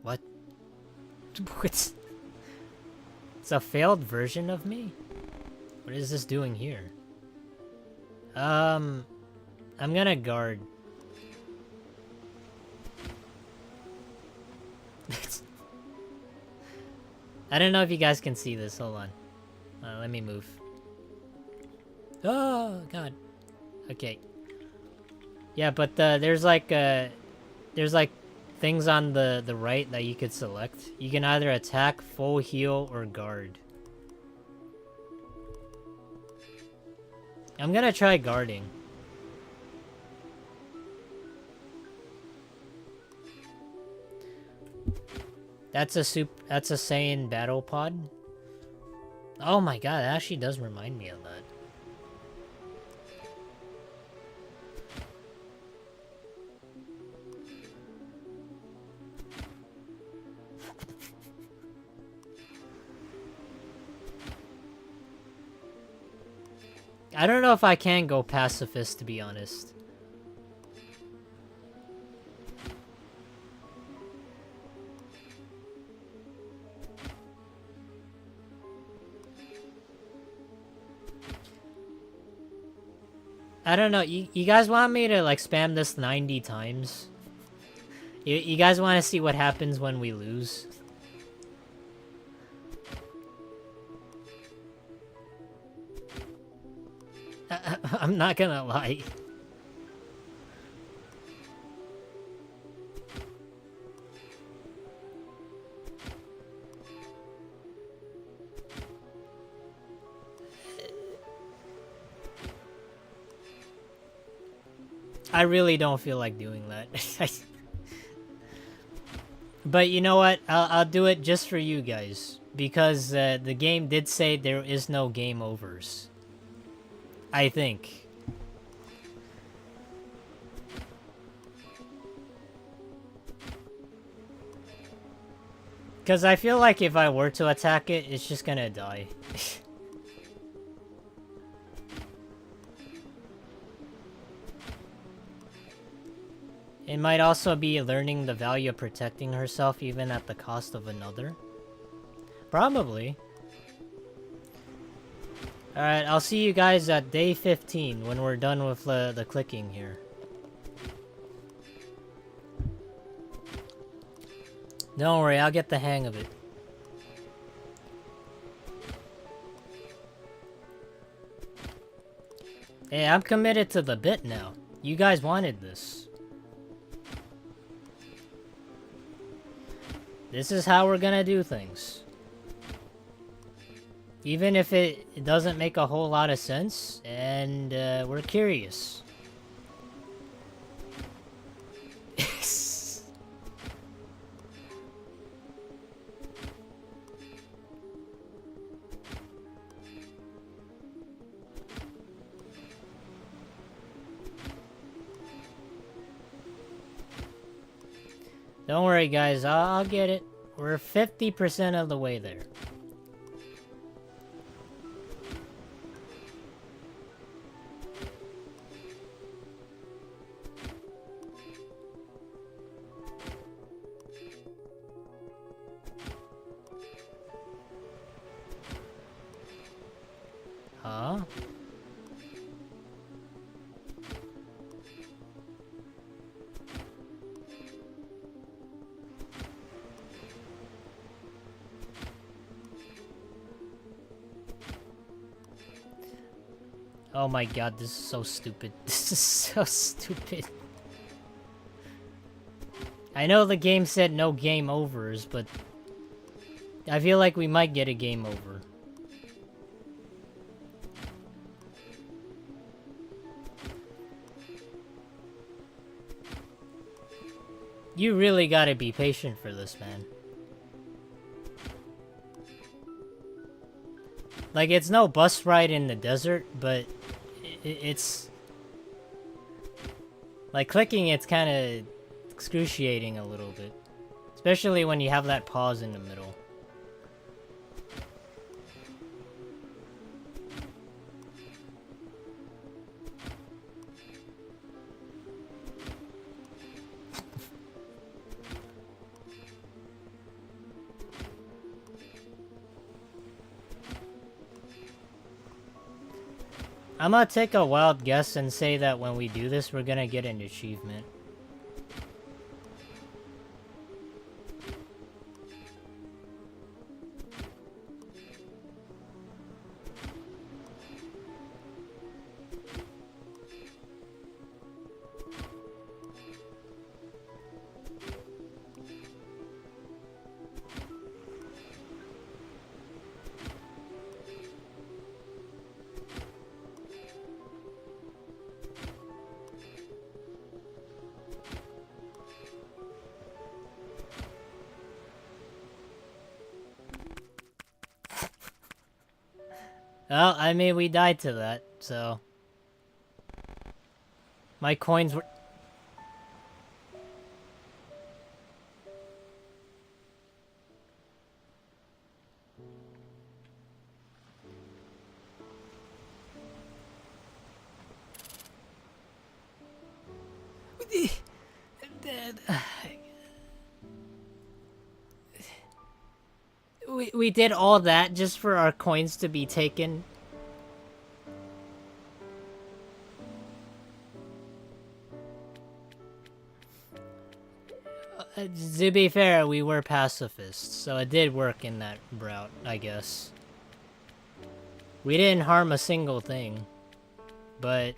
What? It's a failed version of me? What is this doing here? I'm gonna guard. I don't know if you guys can see this. Hold on. Let me move. Oh, God. Okay. Yeah, but there's like things on the right that you could select. You can either attack, full heal, or guard. I'm gonna try guarding. That's a Saiyan battle pod. Oh my god, that actually does remind me of that. I don't know if I can go pacifist, to be honest. I don't know, you guys want me to like spam this 90 times? You guys want to see what happens when we lose? I'm not gonna lie. I really don't feel like doing that. But you know what? I'll do it just for you guys. Because the game did say there is no game overs. I think. Because I feel like if I were to attack it, it's just gonna die. It might also be learning the value of protecting herself even at the cost of another. Probably. Alright, I'll see you guys at day 15 when we're done with the clicking here. Don't worry, I'll get the hang of it. Hey, I'm committed to the bit now. You guys wanted this. This is how we're gonna do things. Even if it doesn't make a whole lot of sense, and we're curious. Don't worry, guys. I'll get it. We're 50% of the way there. Huh? Oh my god, this is so stupid. This is so stupid. I know the game said no game overs, but I feel like we might get a game over. You really gotta be patient for this, man. Like, it's no bus ride in the desert, but it's... Like, clicking it's kind of excruciating a little bit. Especially when you have that pause in the middle. I'm gonna take a wild guess and say that when we do this, we're gonna get an achievement. Well, I mean, we died to that, so... My coins were... We did all that just for our coins to be taken. To be fair, we were pacifists, so it did work in that route, I guess. We didn't harm a single thing, but...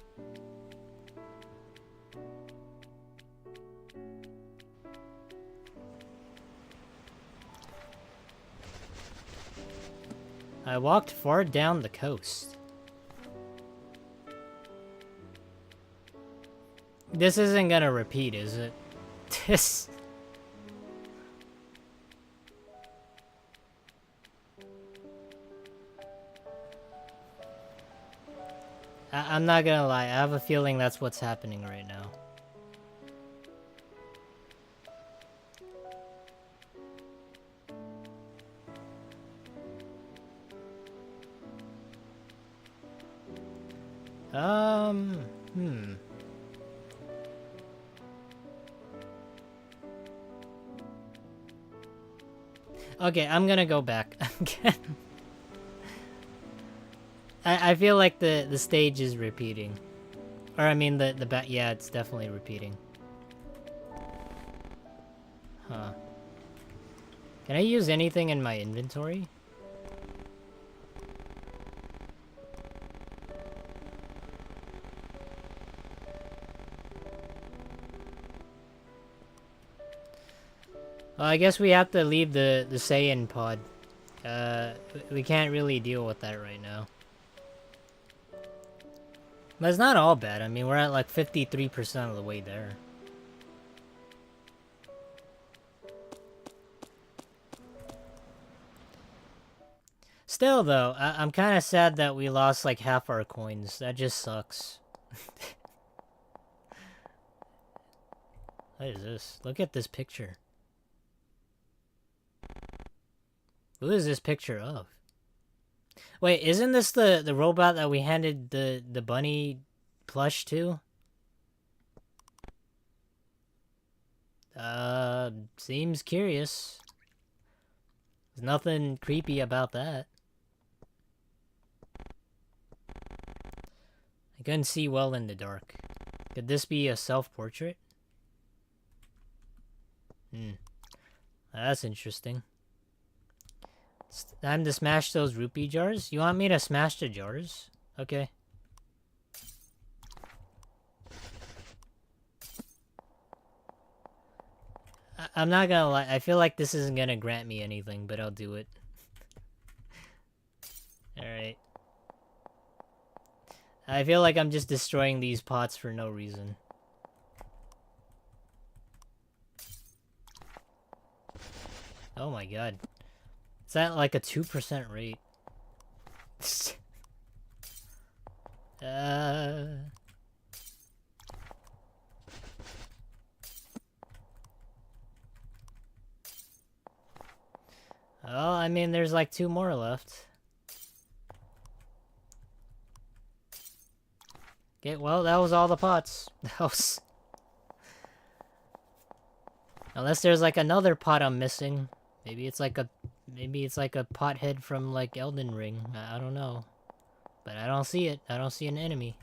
I walked far down the coast. This isn't gonna repeat, is it? This... I'm not gonna lie, I have a feeling that's what's happening right now. Hmm. Okay, I'm gonna go back. I feel like the stage is repeating. Or I mean the back, yeah, it's definitely repeating. Huh. Can I use anything in my inventory? Well, I guess we have to leave the Saiyan pod. We can't really deal with that right now. But it's not all bad. I mean, we're at like 53% of the way there. Still, though, I'm kind of sad that we lost like half our coins. That just sucks. What is this? Look at this picture. Who is this picture of? Wait, isn't this the robot that we handed the bunny plush to? Seems curious. There's nothing creepy about that. I couldn't see well in the dark. Could this be a self-portrait? That's interesting. It's time to smash those rupee jars? You want me to smash the jars? Okay. I'm not gonna lie, I feel like this isn't gonna grant me anything, but I'll do it. Alright. I feel like I'm just destroying these pots for no reason. Oh my god. Is that like a 2% rate? Well, I mean, there's like 2 more left. Okay, well, that was all the pots. That was... Unless there's like another pot I'm missing. Maybe it's like a pothead from like Elden Ring. I don't know. But I don't see it. I don't see an enemy.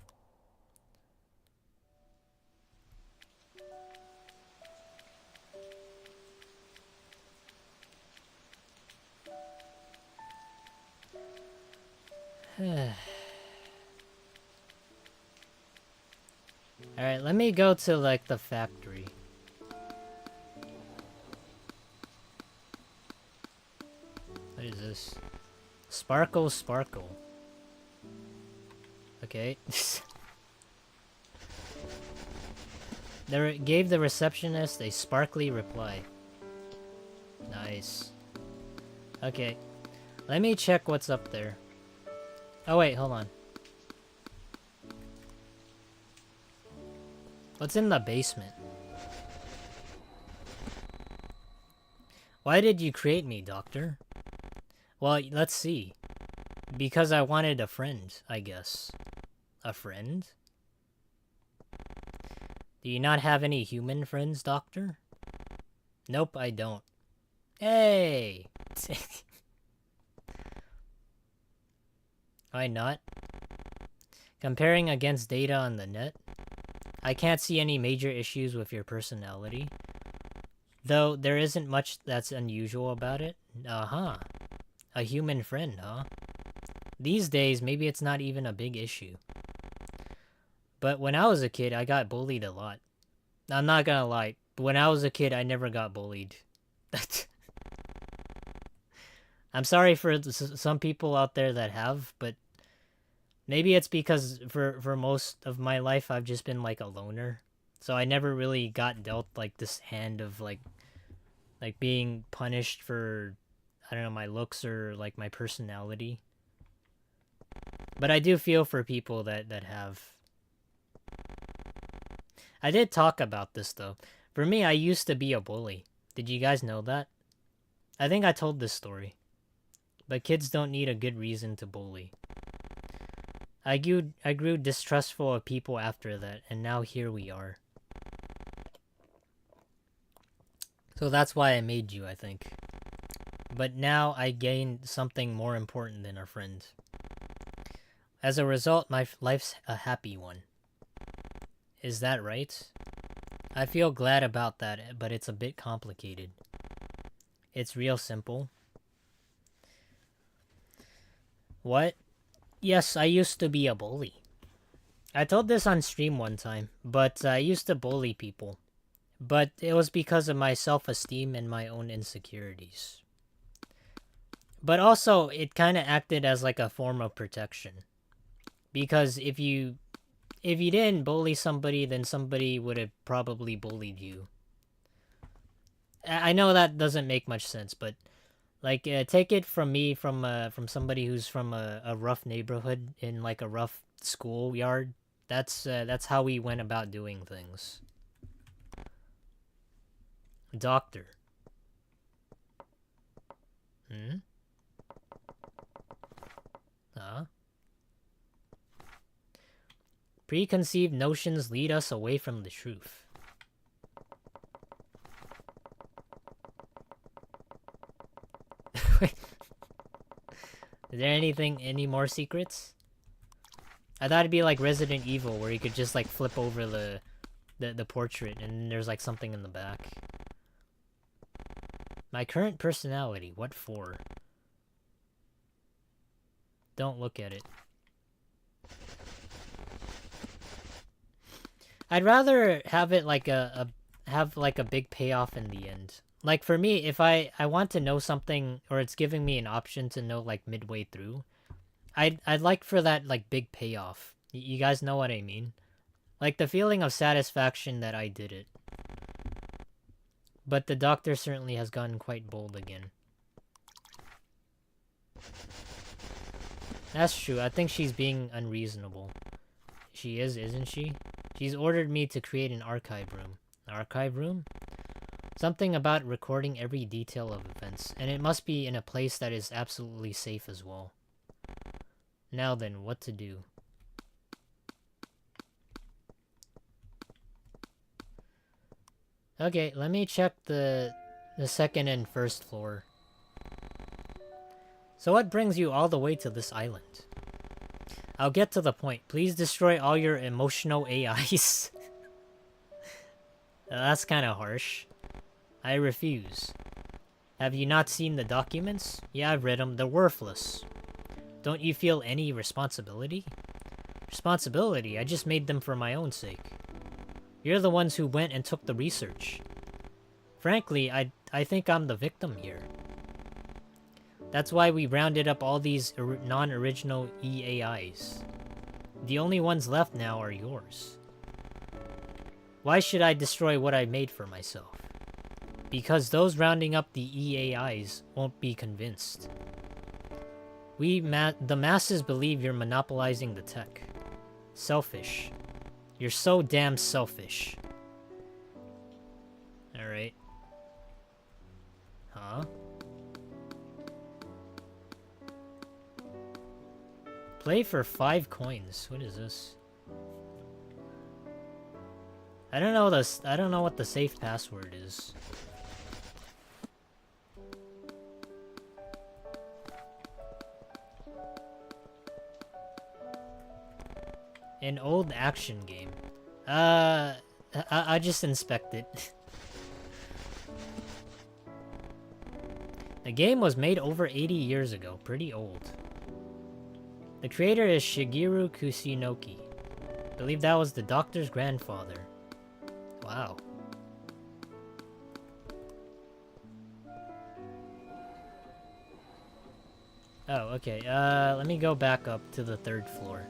Alright, let me go to like the factory. What is this? Sparkle Sparkle. Okay. They gave the receptionist a sparkly reply. Nice. Okay. Let me check what's up there. Oh wait, hold on. What's in the basement? Why did you create me, Doctor? Well, let's see. Because I wanted a friend, I guess. A friend? Do you not have any human friends, Doctor? Nope, I don't. Hey! Why not? Comparing against data on the net? I can't see any major issues with your personality. Though there isn't much that's unusual about it. Uh-huh. A human friend, huh? These days, maybe it's not even a big issue. But when I was a kid, I got bullied a lot. I'm not gonna lie. When I was a kid, I never got bullied. I'm sorry for some people out there that have, but maybe it's because for most of my life, I've just been like a loner. So I never really got dealt like this hand of like being punished for, I don't know, my looks or like my personality. But I do feel for people that have. I did talk about this though. For me, I used to be a bully. Did you guys know that? I think I told this story. But kids don't need a good reason to bully. I grew distrustful of people after that, and now here we are. So that's why I made you, I think. But now I gained something more important than a friend. As a result, my life's a happy one. Is that right? I feel glad about that, but it's a bit complicated. It's real simple. What? Yes, I used to be a bully. I told this on stream one time, but I used to bully people. But it was because of my self-esteem and my own insecurities. But also, it kind of acted as like a form of protection. Because if you didn't bully somebody, then somebody would have probably bullied you. I know that doesn't make much sense, but like take it from me, from somebody who's from a rough neighborhood in like a rough schoolyard. That's how we went about doing things. Doctor. Hmm? Huh? Preconceived notions lead us away from the truth. Is there any more secrets? I thought it'd be like Resident Evil, where you could just like flip over the portrait and there's like something in the back. My current personality, what for? Don't look at it. I'd rather have it like have like a big payoff in the end. Like for me, if I want to know something, or it's giving me an option to know like midway through, I'd like for that like big payoff. You guys know what I mean? Like the feeling of satisfaction that I did it. But the doctor certainly has gotten quite bold again. That's true. I think she's being unreasonable. She is, isn't she? She's ordered me to create an archive room. An archive room? Something about recording every detail of events, and it must be in a place that is absolutely safe as well. Now then, what to do? Okay, let me check the second and first floor. So what brings you all the way to this island? I'll get to the point. Please destroy all your emotional AIs. That's kind of harsh. I refuse. Have you not seen the documents? Yeah, I've read them. They're worthless. Don't you feel any responsibility? Responsibility? I just made them for my own sake. You're the ones who went and took the research. Frankly, I think I'm the victim here. That's why we rounded up all these non-original EAIs. The only ones left now are yours. Why should I destroy what I made for myself? Because those rounding up the EAIs won't be convinced. The masses believe you're monopolizing the tech. Selfish. You're so damn selfish. Alright. Huh? Play for 5 coins. What is this? I don't know what the safe password is. An old action game. I just inspect it. The game was made over 80 years ago. Pretty old. The creator is Shigeru Kusunoki. I believe that was the doctor's grandfather. Wow. Oh, okay. Let me go back up to the 3rd floor.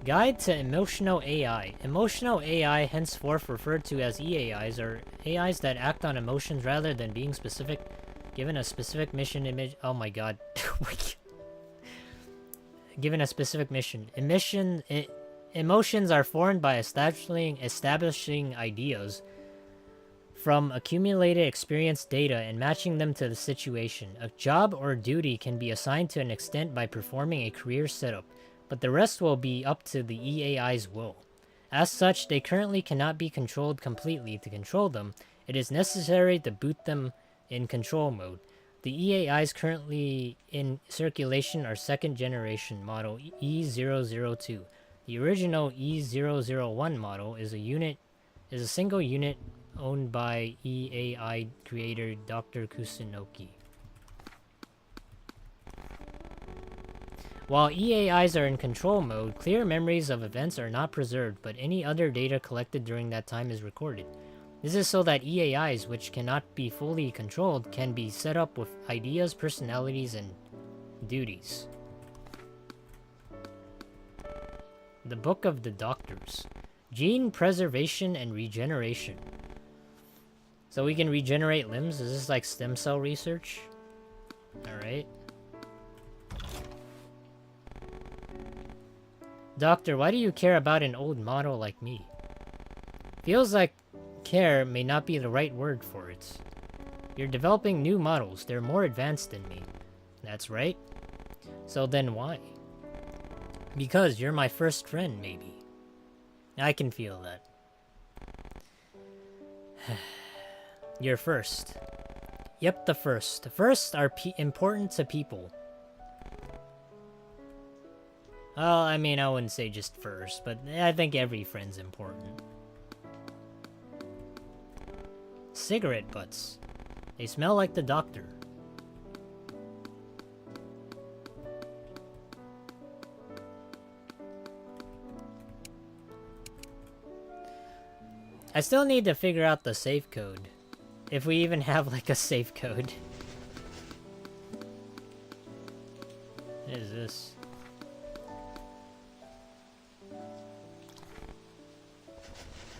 Guide to Emotional AI. Emotional AI, henceforth referred to as EAIs, are AIs that act on emotions rather than being specific, given a specific mission image. Oh my god. Given a specific mission. Emotions are formed by establishing ideas from accumulated experience data and matching them to the situation. A job or duty can be assigned to an extent by performing a career setup, but the rest will be up to the EAI's will. As such, they currently cannot be controlled completely. To control them, it is necessary to boot them in control mode. The EAIs currently in circulation are second generation model E002. The original E001 model is a single unit owned by EAI creator Dr. Kusunoki. While EAIs are in control mode, clear memories of events are not preserved, but any other data collected during that time is recorded. This is so that EAIs, which cannot be fully controlled, can be set up with ideas, personalities, and duties. The Book of the Doctors. Gene preservation and regeneration. So we can regenerate limbs? Is this like stem cell research? Alright. Doctor, why do you care about an old model like me? Feels like care may not be the right word for it. You're developing new models. They're more advanced than me. That's right. So then why? Because you're my first friend, maybe. I can feel that. You're first. Yep, the first. The first are important to people. Well, I mean, I wouldn't say just first, but I think every friend's important. Cigarette butts. They smell like the doctor. I still need to figure out the safe code. If we even have, like, a safe code. What is this?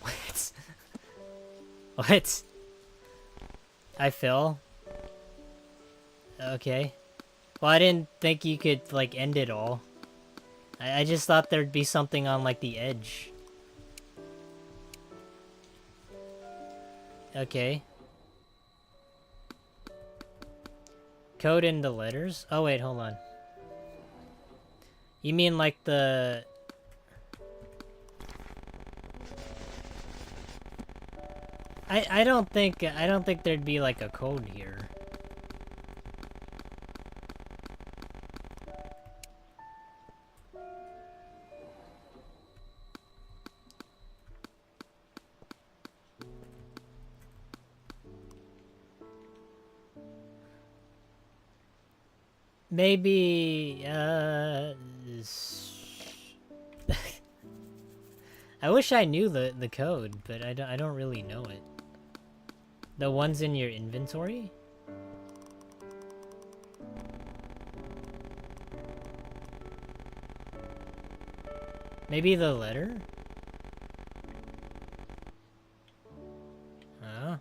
What? What? I fell? Okay. Well, I didn't think you could, like, end it all. I just thought there'd be something on, like, the edge. Okay. Code in the letters? Oh, wait, hold on. You mean like the... I don't think there'd be like a code here. Maybe, I wish I knew the code, but I don't really know it. The ones in your inventory? Maybe the letter? Huh?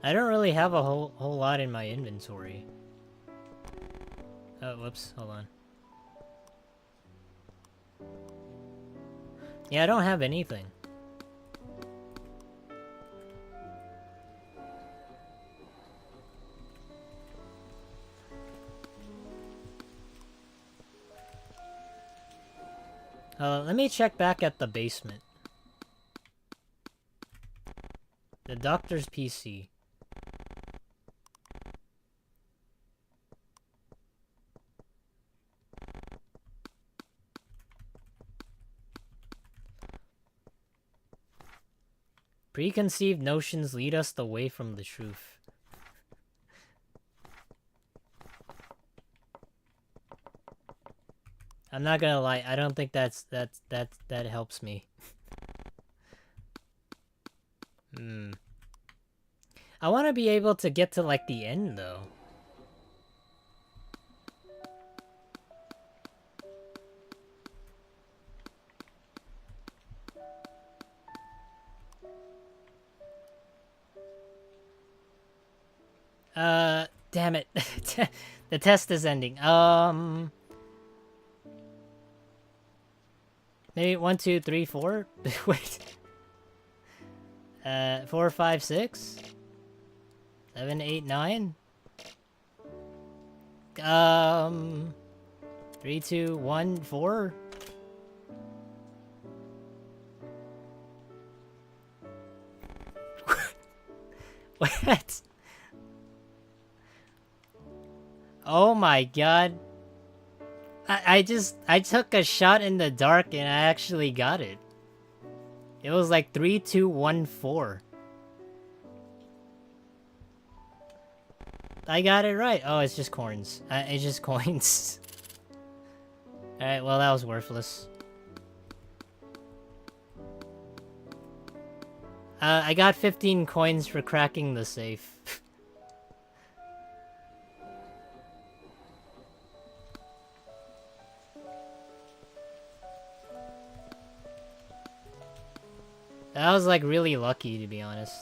I don't really have a whole lot in my inventory. Oh, whoops, hold on. Yeah, I don't have anything. Let me check back at the basement. The doctor's PC. Preconceived notions lead us away from the truth. I'm not gonna lie, I don't think that helps me. I want to be able to get to like the end though. Damn it. The test is ending. Maybe 1, 2, 3, 4? Wait. 4, 5, 6? 7, 8, 9? 3, 2, 1, 4? What? Oh my god. I took a shot in the dark and I actually got it. It was like 3, 2, 1, 4. I got it right. Oh, it's just corns. It's just coins. Alright, well that was worthless. I got 15 coins for cracking the safe. That was like really lucky, to be honest.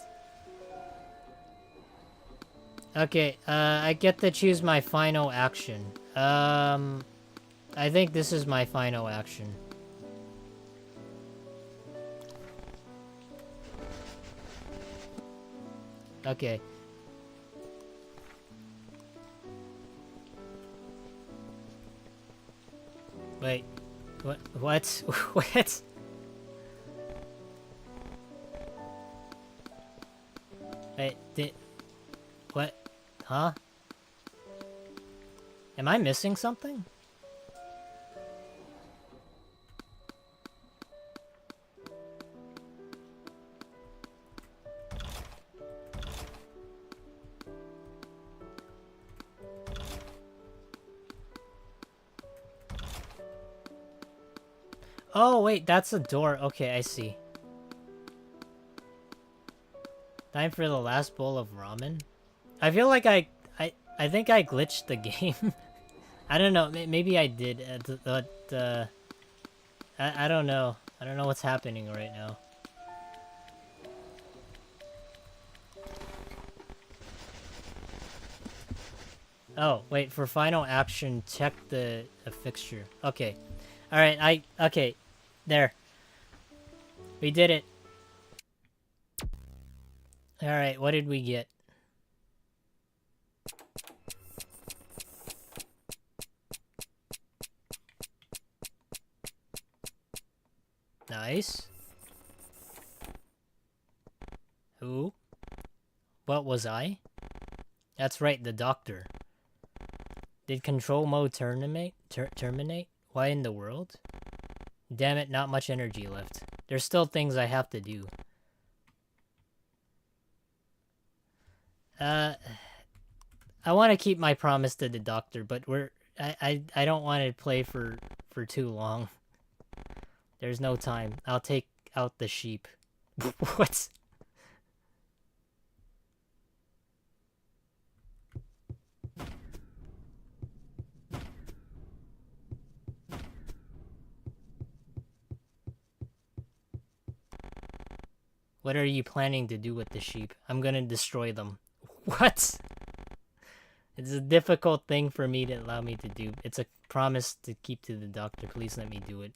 Okay, I get to choose my final action. I think this is my final action. Okay. Wait. What? What? What? Wait, what? Huh? Am I missing something? Oh, wait, that's a door. Okay, I see. Time for the last bowl of ramen. I feel like I think I glitched the game. I don't know. Maybe I did. I don't know. I don't know what's happening right now. Oh, wait. For final action, check the fixture. Okay. Alright, okay. There. We did it. Alright, what did we get? Nice. Who? What was I? That's right, the doctor. Did control mode terminate? Why in the world? Damn it, not much energy left. There's still things I have to do. I want to keep my promise to the doctor, but I don't want to play for too long. There's no time. I'll take out the sheep. What? What are you planning to do with the sheep? I'm gonna destroy them. What? It's a difficult thing for me to allow me to do. It's a promise to keep to the doctor. Please let me do it.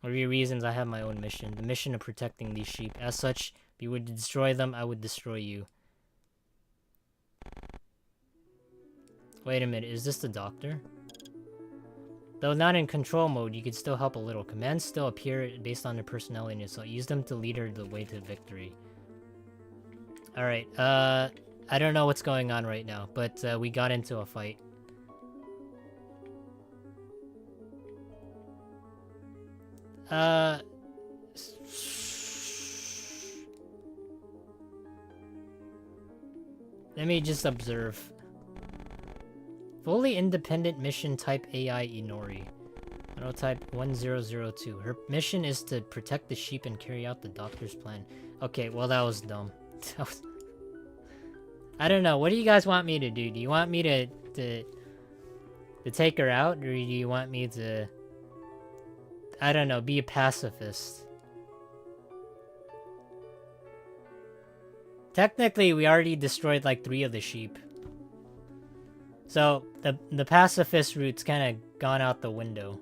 For your reasons, I have my own mission. The mission of protecting these sheep. As such, if you were to destroy them, I would destroy you. Wait a minute, is this the doctor? Though not in control mode, you could still help a little. Commands still appear based on their personality, so use them to lead her the way to victory. Alright, I don't know what's going on right now, but we got into a fight. Let me just observe. Fully independent mission type AI Inori. Type 1002. Her mission is to protect the sheep and carry out the doctor's plan. Okay, well that was dumb. I don't know. What do you guys want me to do? Do you want me to take her out, or do you want me to, I don't know, be a pacifist? Technically, we already destroyed like 3 of the sheep. So, the pacifist route's kind of gone out the window.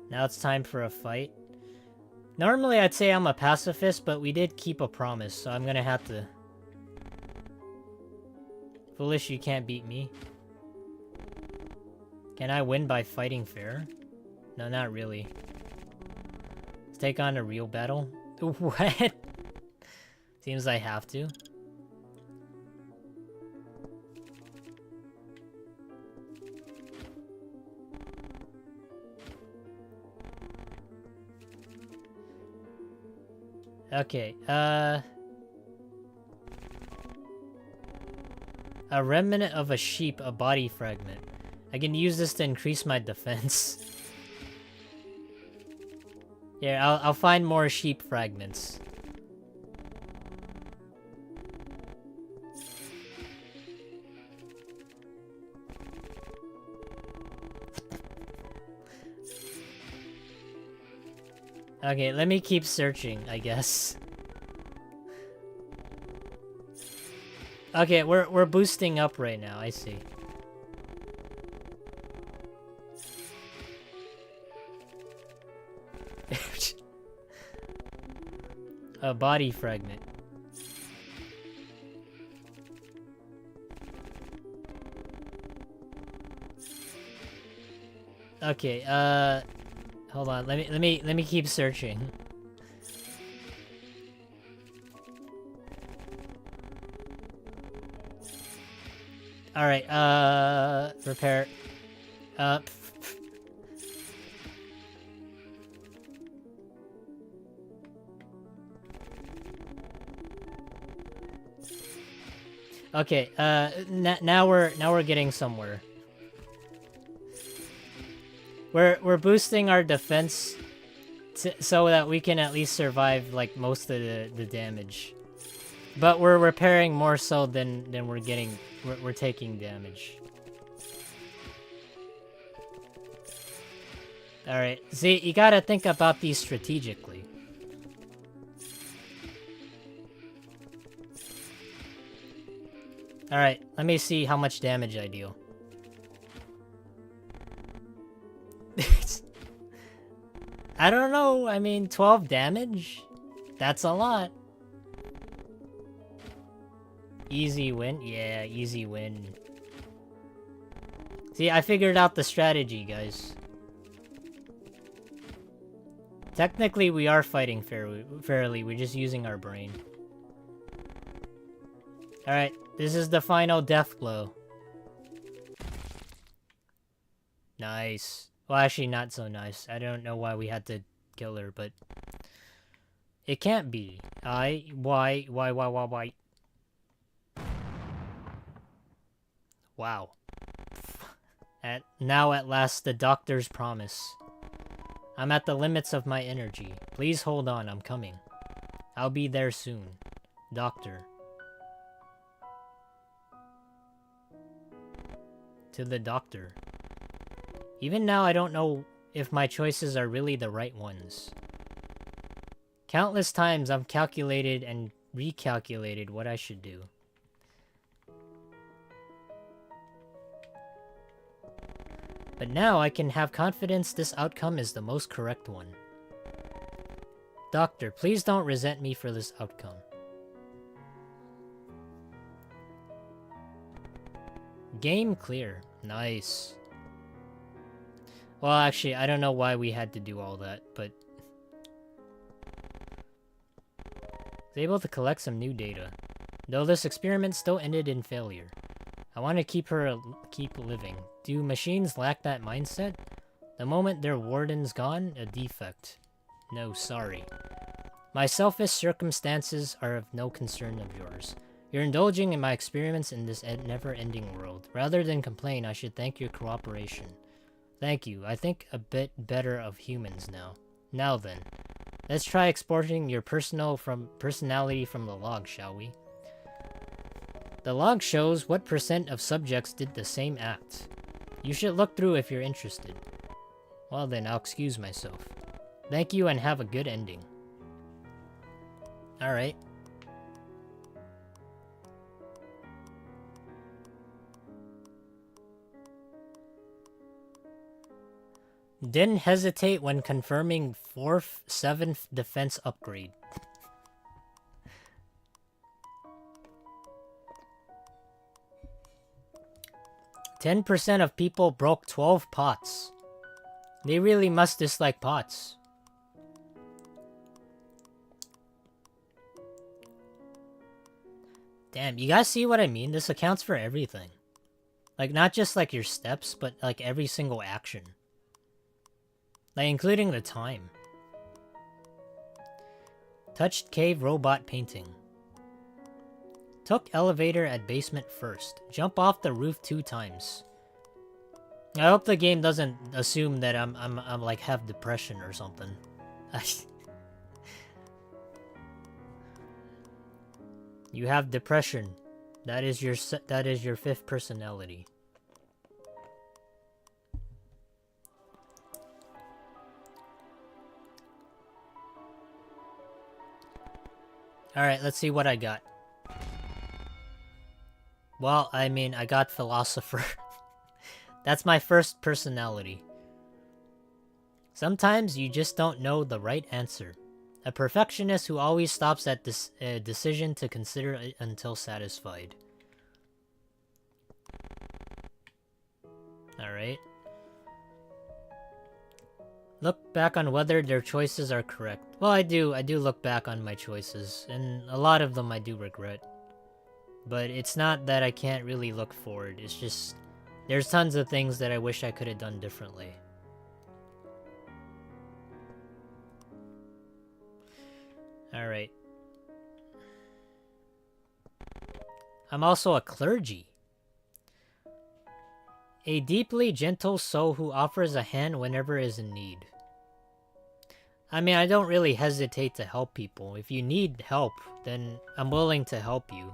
Now it's time for a fight. Normally I'd say I'm a pacifist, but we did keep a promise, so I'm gonna have to... Foolish, you can't beat me. Can I win by fighting fair? No, not really. Let's take on a real battle. What? Seems I have to. Okay, a remnant of a sheep, a body fragment. I can use this to increase my defense. Yeah, I'll find more sheep fragments. Okay, let me keep searching, I guess. Okay, we're boosting up right now, I see. A body fragment. Okay, hold on. Let me keep searching. All right, repair. Okay, now we're getting somewhere. We're boosting our defense so that we can at least survive like most of the damage. But we're repairing more so than we're taking damage. Alright, see, you gotta think about these strategically. Alright, let me see how much damage I deal. I don't know, I mean, 12 damage? That's a lot. Easy win? Yeah, easy win. See, I figured out the strategy, guys. Technically, we are fighting fairly. We're just using our brain. Alright, this is the final death blow. Nice. Well, actually, not so nice. I don't know why we had to kill her, but... It can't be. Why? Wow. Now at last, the doctor's promise. I'm at the limits of my energy. Please hold on, I'm coming. I'll be there soon. Doctor. To the doctor. Even now, I don't know if my choices are really the right ones. Countless times I've calculated and recalculated what I should do. But now I can have confidence this outcome is the most correct one. Doctor, please don't resent me for this outcome. Game clear. Nice. Well, actually, I don't know why we had to do all that, but... I was able to collect some new data. Though this experiment still ended in failure. I want to keep living. Do machines lack that mindset? The moment their warden's gone, a defect. No, sorry. My selfish circumstances are of no concern of yours. You're indulging in my experiments in this never-ending world. Rather than complain, I should thank your cooperation. Thank you. I think a bit better of humans now. Now then, let's try exporting your personality from the log, shall we? The log shows what % of subjects did the same act. You should look through if you're interested. Well then, I'll excuse myself. Thank you and have a good ending. Alright. Didn't hesitate when confirming 4th, 7th defense upgrade. "10% of people broke 12 pots. They really must dislike pots." Damn, you guys see what I mean? This accounts for everything. Like, not just like your steps, but like every single action. Like, including the time. Touched cave robot painting. Took elevator at basement first. Jump off the roof 2 times. I hope the game doesn't assume that I'm like have depression or something. You have depression. That is your 5th personality. Alright, let's see what I got. Well, I mean, I got philosopher. That's my 1st personality. Sometimes you just don't know the right answer. A perfectionist who always stops at this decision to consider it until satisfied. Alright. Look back on whether their choices are correct. Well, I do look back on my choices, and a lot of them I do regret. But it's not that I can't really look forward, it's just there's tons of things that I wish I could have done differently. Alright. I'm also a clergy. A deeply gentle soul who offers a hand whenever is in need. I mean, I don't really hesitate to help people. If you need help, then I'm willing to help you.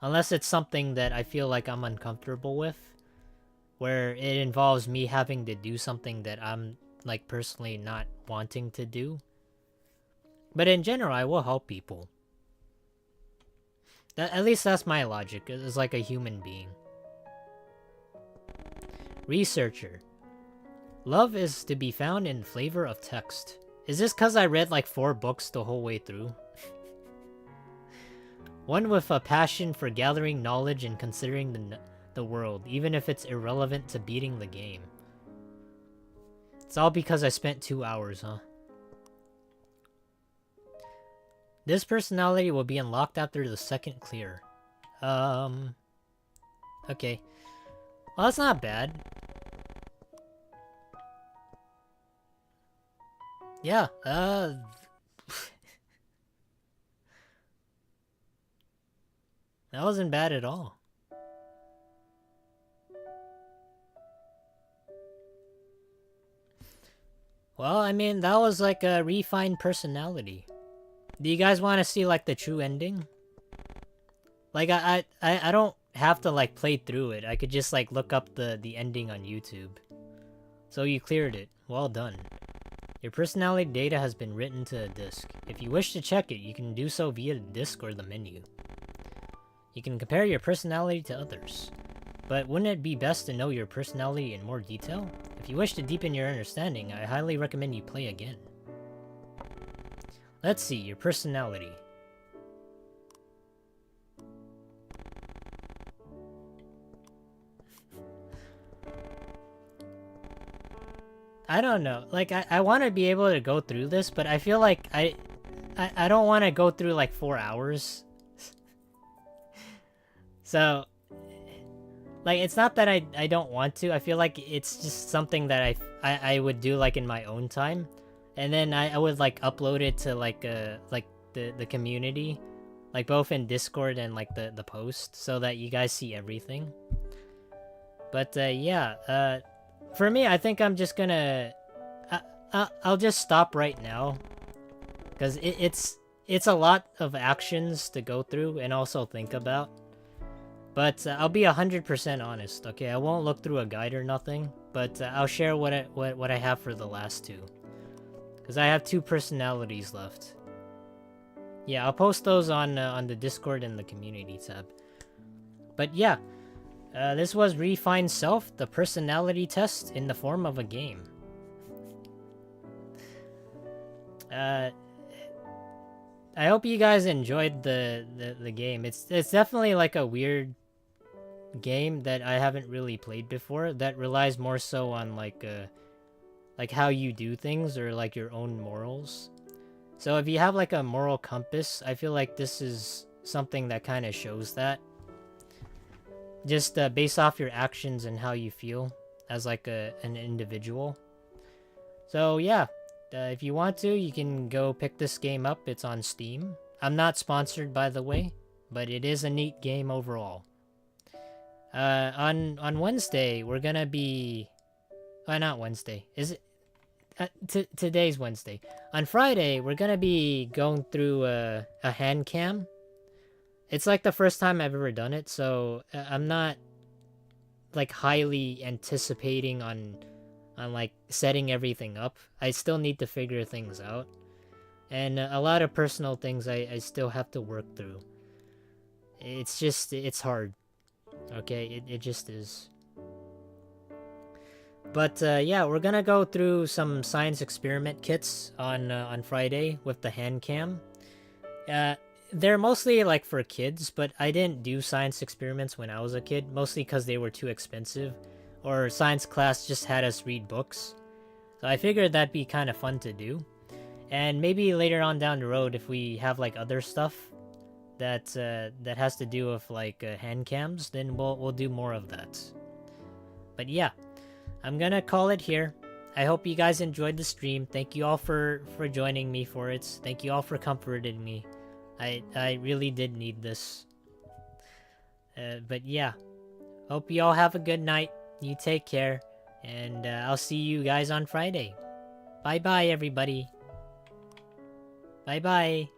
Unless it's something that I feel like I'm uncomfortable with. Where it involves me having to do something that I'm, like, personally not wanting to do. But in general, I will help people. At least that's my logic, as like a human being. Researcher. Love is to be found in flavor of text. Is this cause I read like 4 books the whole way through? One with a passion for gathering knowledge and considering the world, even if it's irrelevant to beating the game. It's all because I spent 2 hours, huh? This personality will be unlocked after the 2nd clear. Okay. Well, that's not bad. Yeah, that wasn't bad at all. Well, I mean, that was like a refined personality. Do you guys want to see like the true ending? Like I don't have to like play through it. I could just like look up the ending on YouTube. So you cleared it. Well done. Your personality data has been written to a disk. If you wish to check it, you can do so via the disk or the menu. You can compare your personality to others. But wouldn't it be best to know your personality in more detail? If you wish to deepen your understanding, I highly recommend you play again. Let's see, your personality. I don't know. Like, I want to be able to go through this, but I feel like I don't want to go through like 4 hours. So, like, it's not that I don't want to. I feel like it's just something that I would do like in my own time. And then I would like upload it to like the community, like both in Discord and like the post, so that you guys see everything. But yeah, for me, I think I'm just gonna I'll just stop right now, because it's a lot of actions to go through and also think about. But I'll be 100% honest. Okay, I won't look through a guide or nothing, but I'll share what I have for the last 2. Because I have 2 personalities left. Yeah, I'll post those on the Discord and the community tab. But yeah, this was Refine Self, the personality test in the form of a game. I hope you guys enjoyed the game. It's definitely like a weird game that I haven't really played before. That relies more so on like how you do things or like your own morals. So if you have like a moral compass, I feel like this is something that kind of shows that. Just based off your actions and how you feel as like an individual. So yeah, if you want to, you can go pick this game up. It's on Steam. I'm not sponsored, by the way, but it is a neat game overall. On Wednesday, we're gonna be... not Wednesday. Is it... today's Wednesday. On Friday, we're gonna be going through a hand cam. It's like the first time I've ever done it, so I'm not like highly anticipating on like setting everything up. I still need to figure things out, and a lot of personal things I still have to work through. It's hard. Okay, it just is. But yeah, we're gonna go through some science experiment kits on Friday with the hand cam. They're mostly like for kids, but I didn't do science experiments when I was a kid, mostly because they were too expensive, or science class just had us read books. So I figured that'd be kind of fun to do. And maybe later on down the road, if we have like other stuff that that has to do with like hand cams, then we'll do more of that. But yeah, I'm gonna call it here. I hope you guys enjoyed the stream. Thank you all for joining me for it. Thank you all for comforting me. I really did need this. But yeah, hope you all have a good night. You take care, and I'll see you guys on Friday. Bye bye, everybody. Bye bye.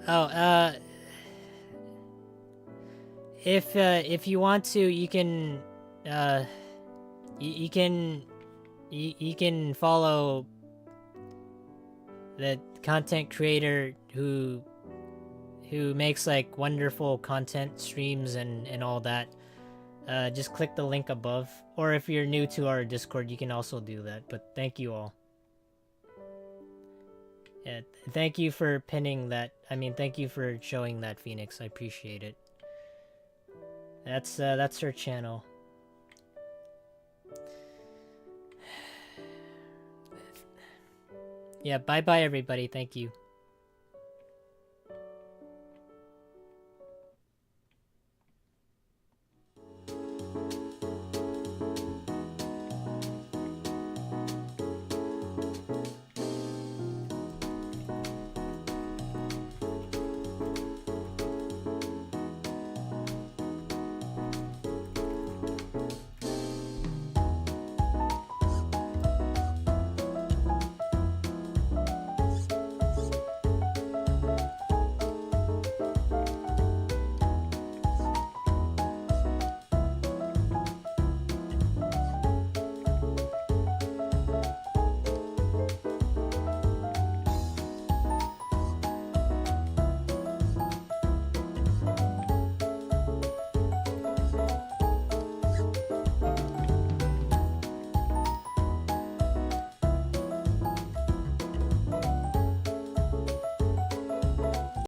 Oh, if you want to, you can you can follow the content creator who makes like wonderful content streams and all that. Just click the link above, or if you're new to our Discord, you can also do that. But thank you all. Yeah, thank you for pinning that. I mean, thank you for showing that, Phoenix. I appreciate it. That's her channel. Yeah, bye bye everybody. Thank you.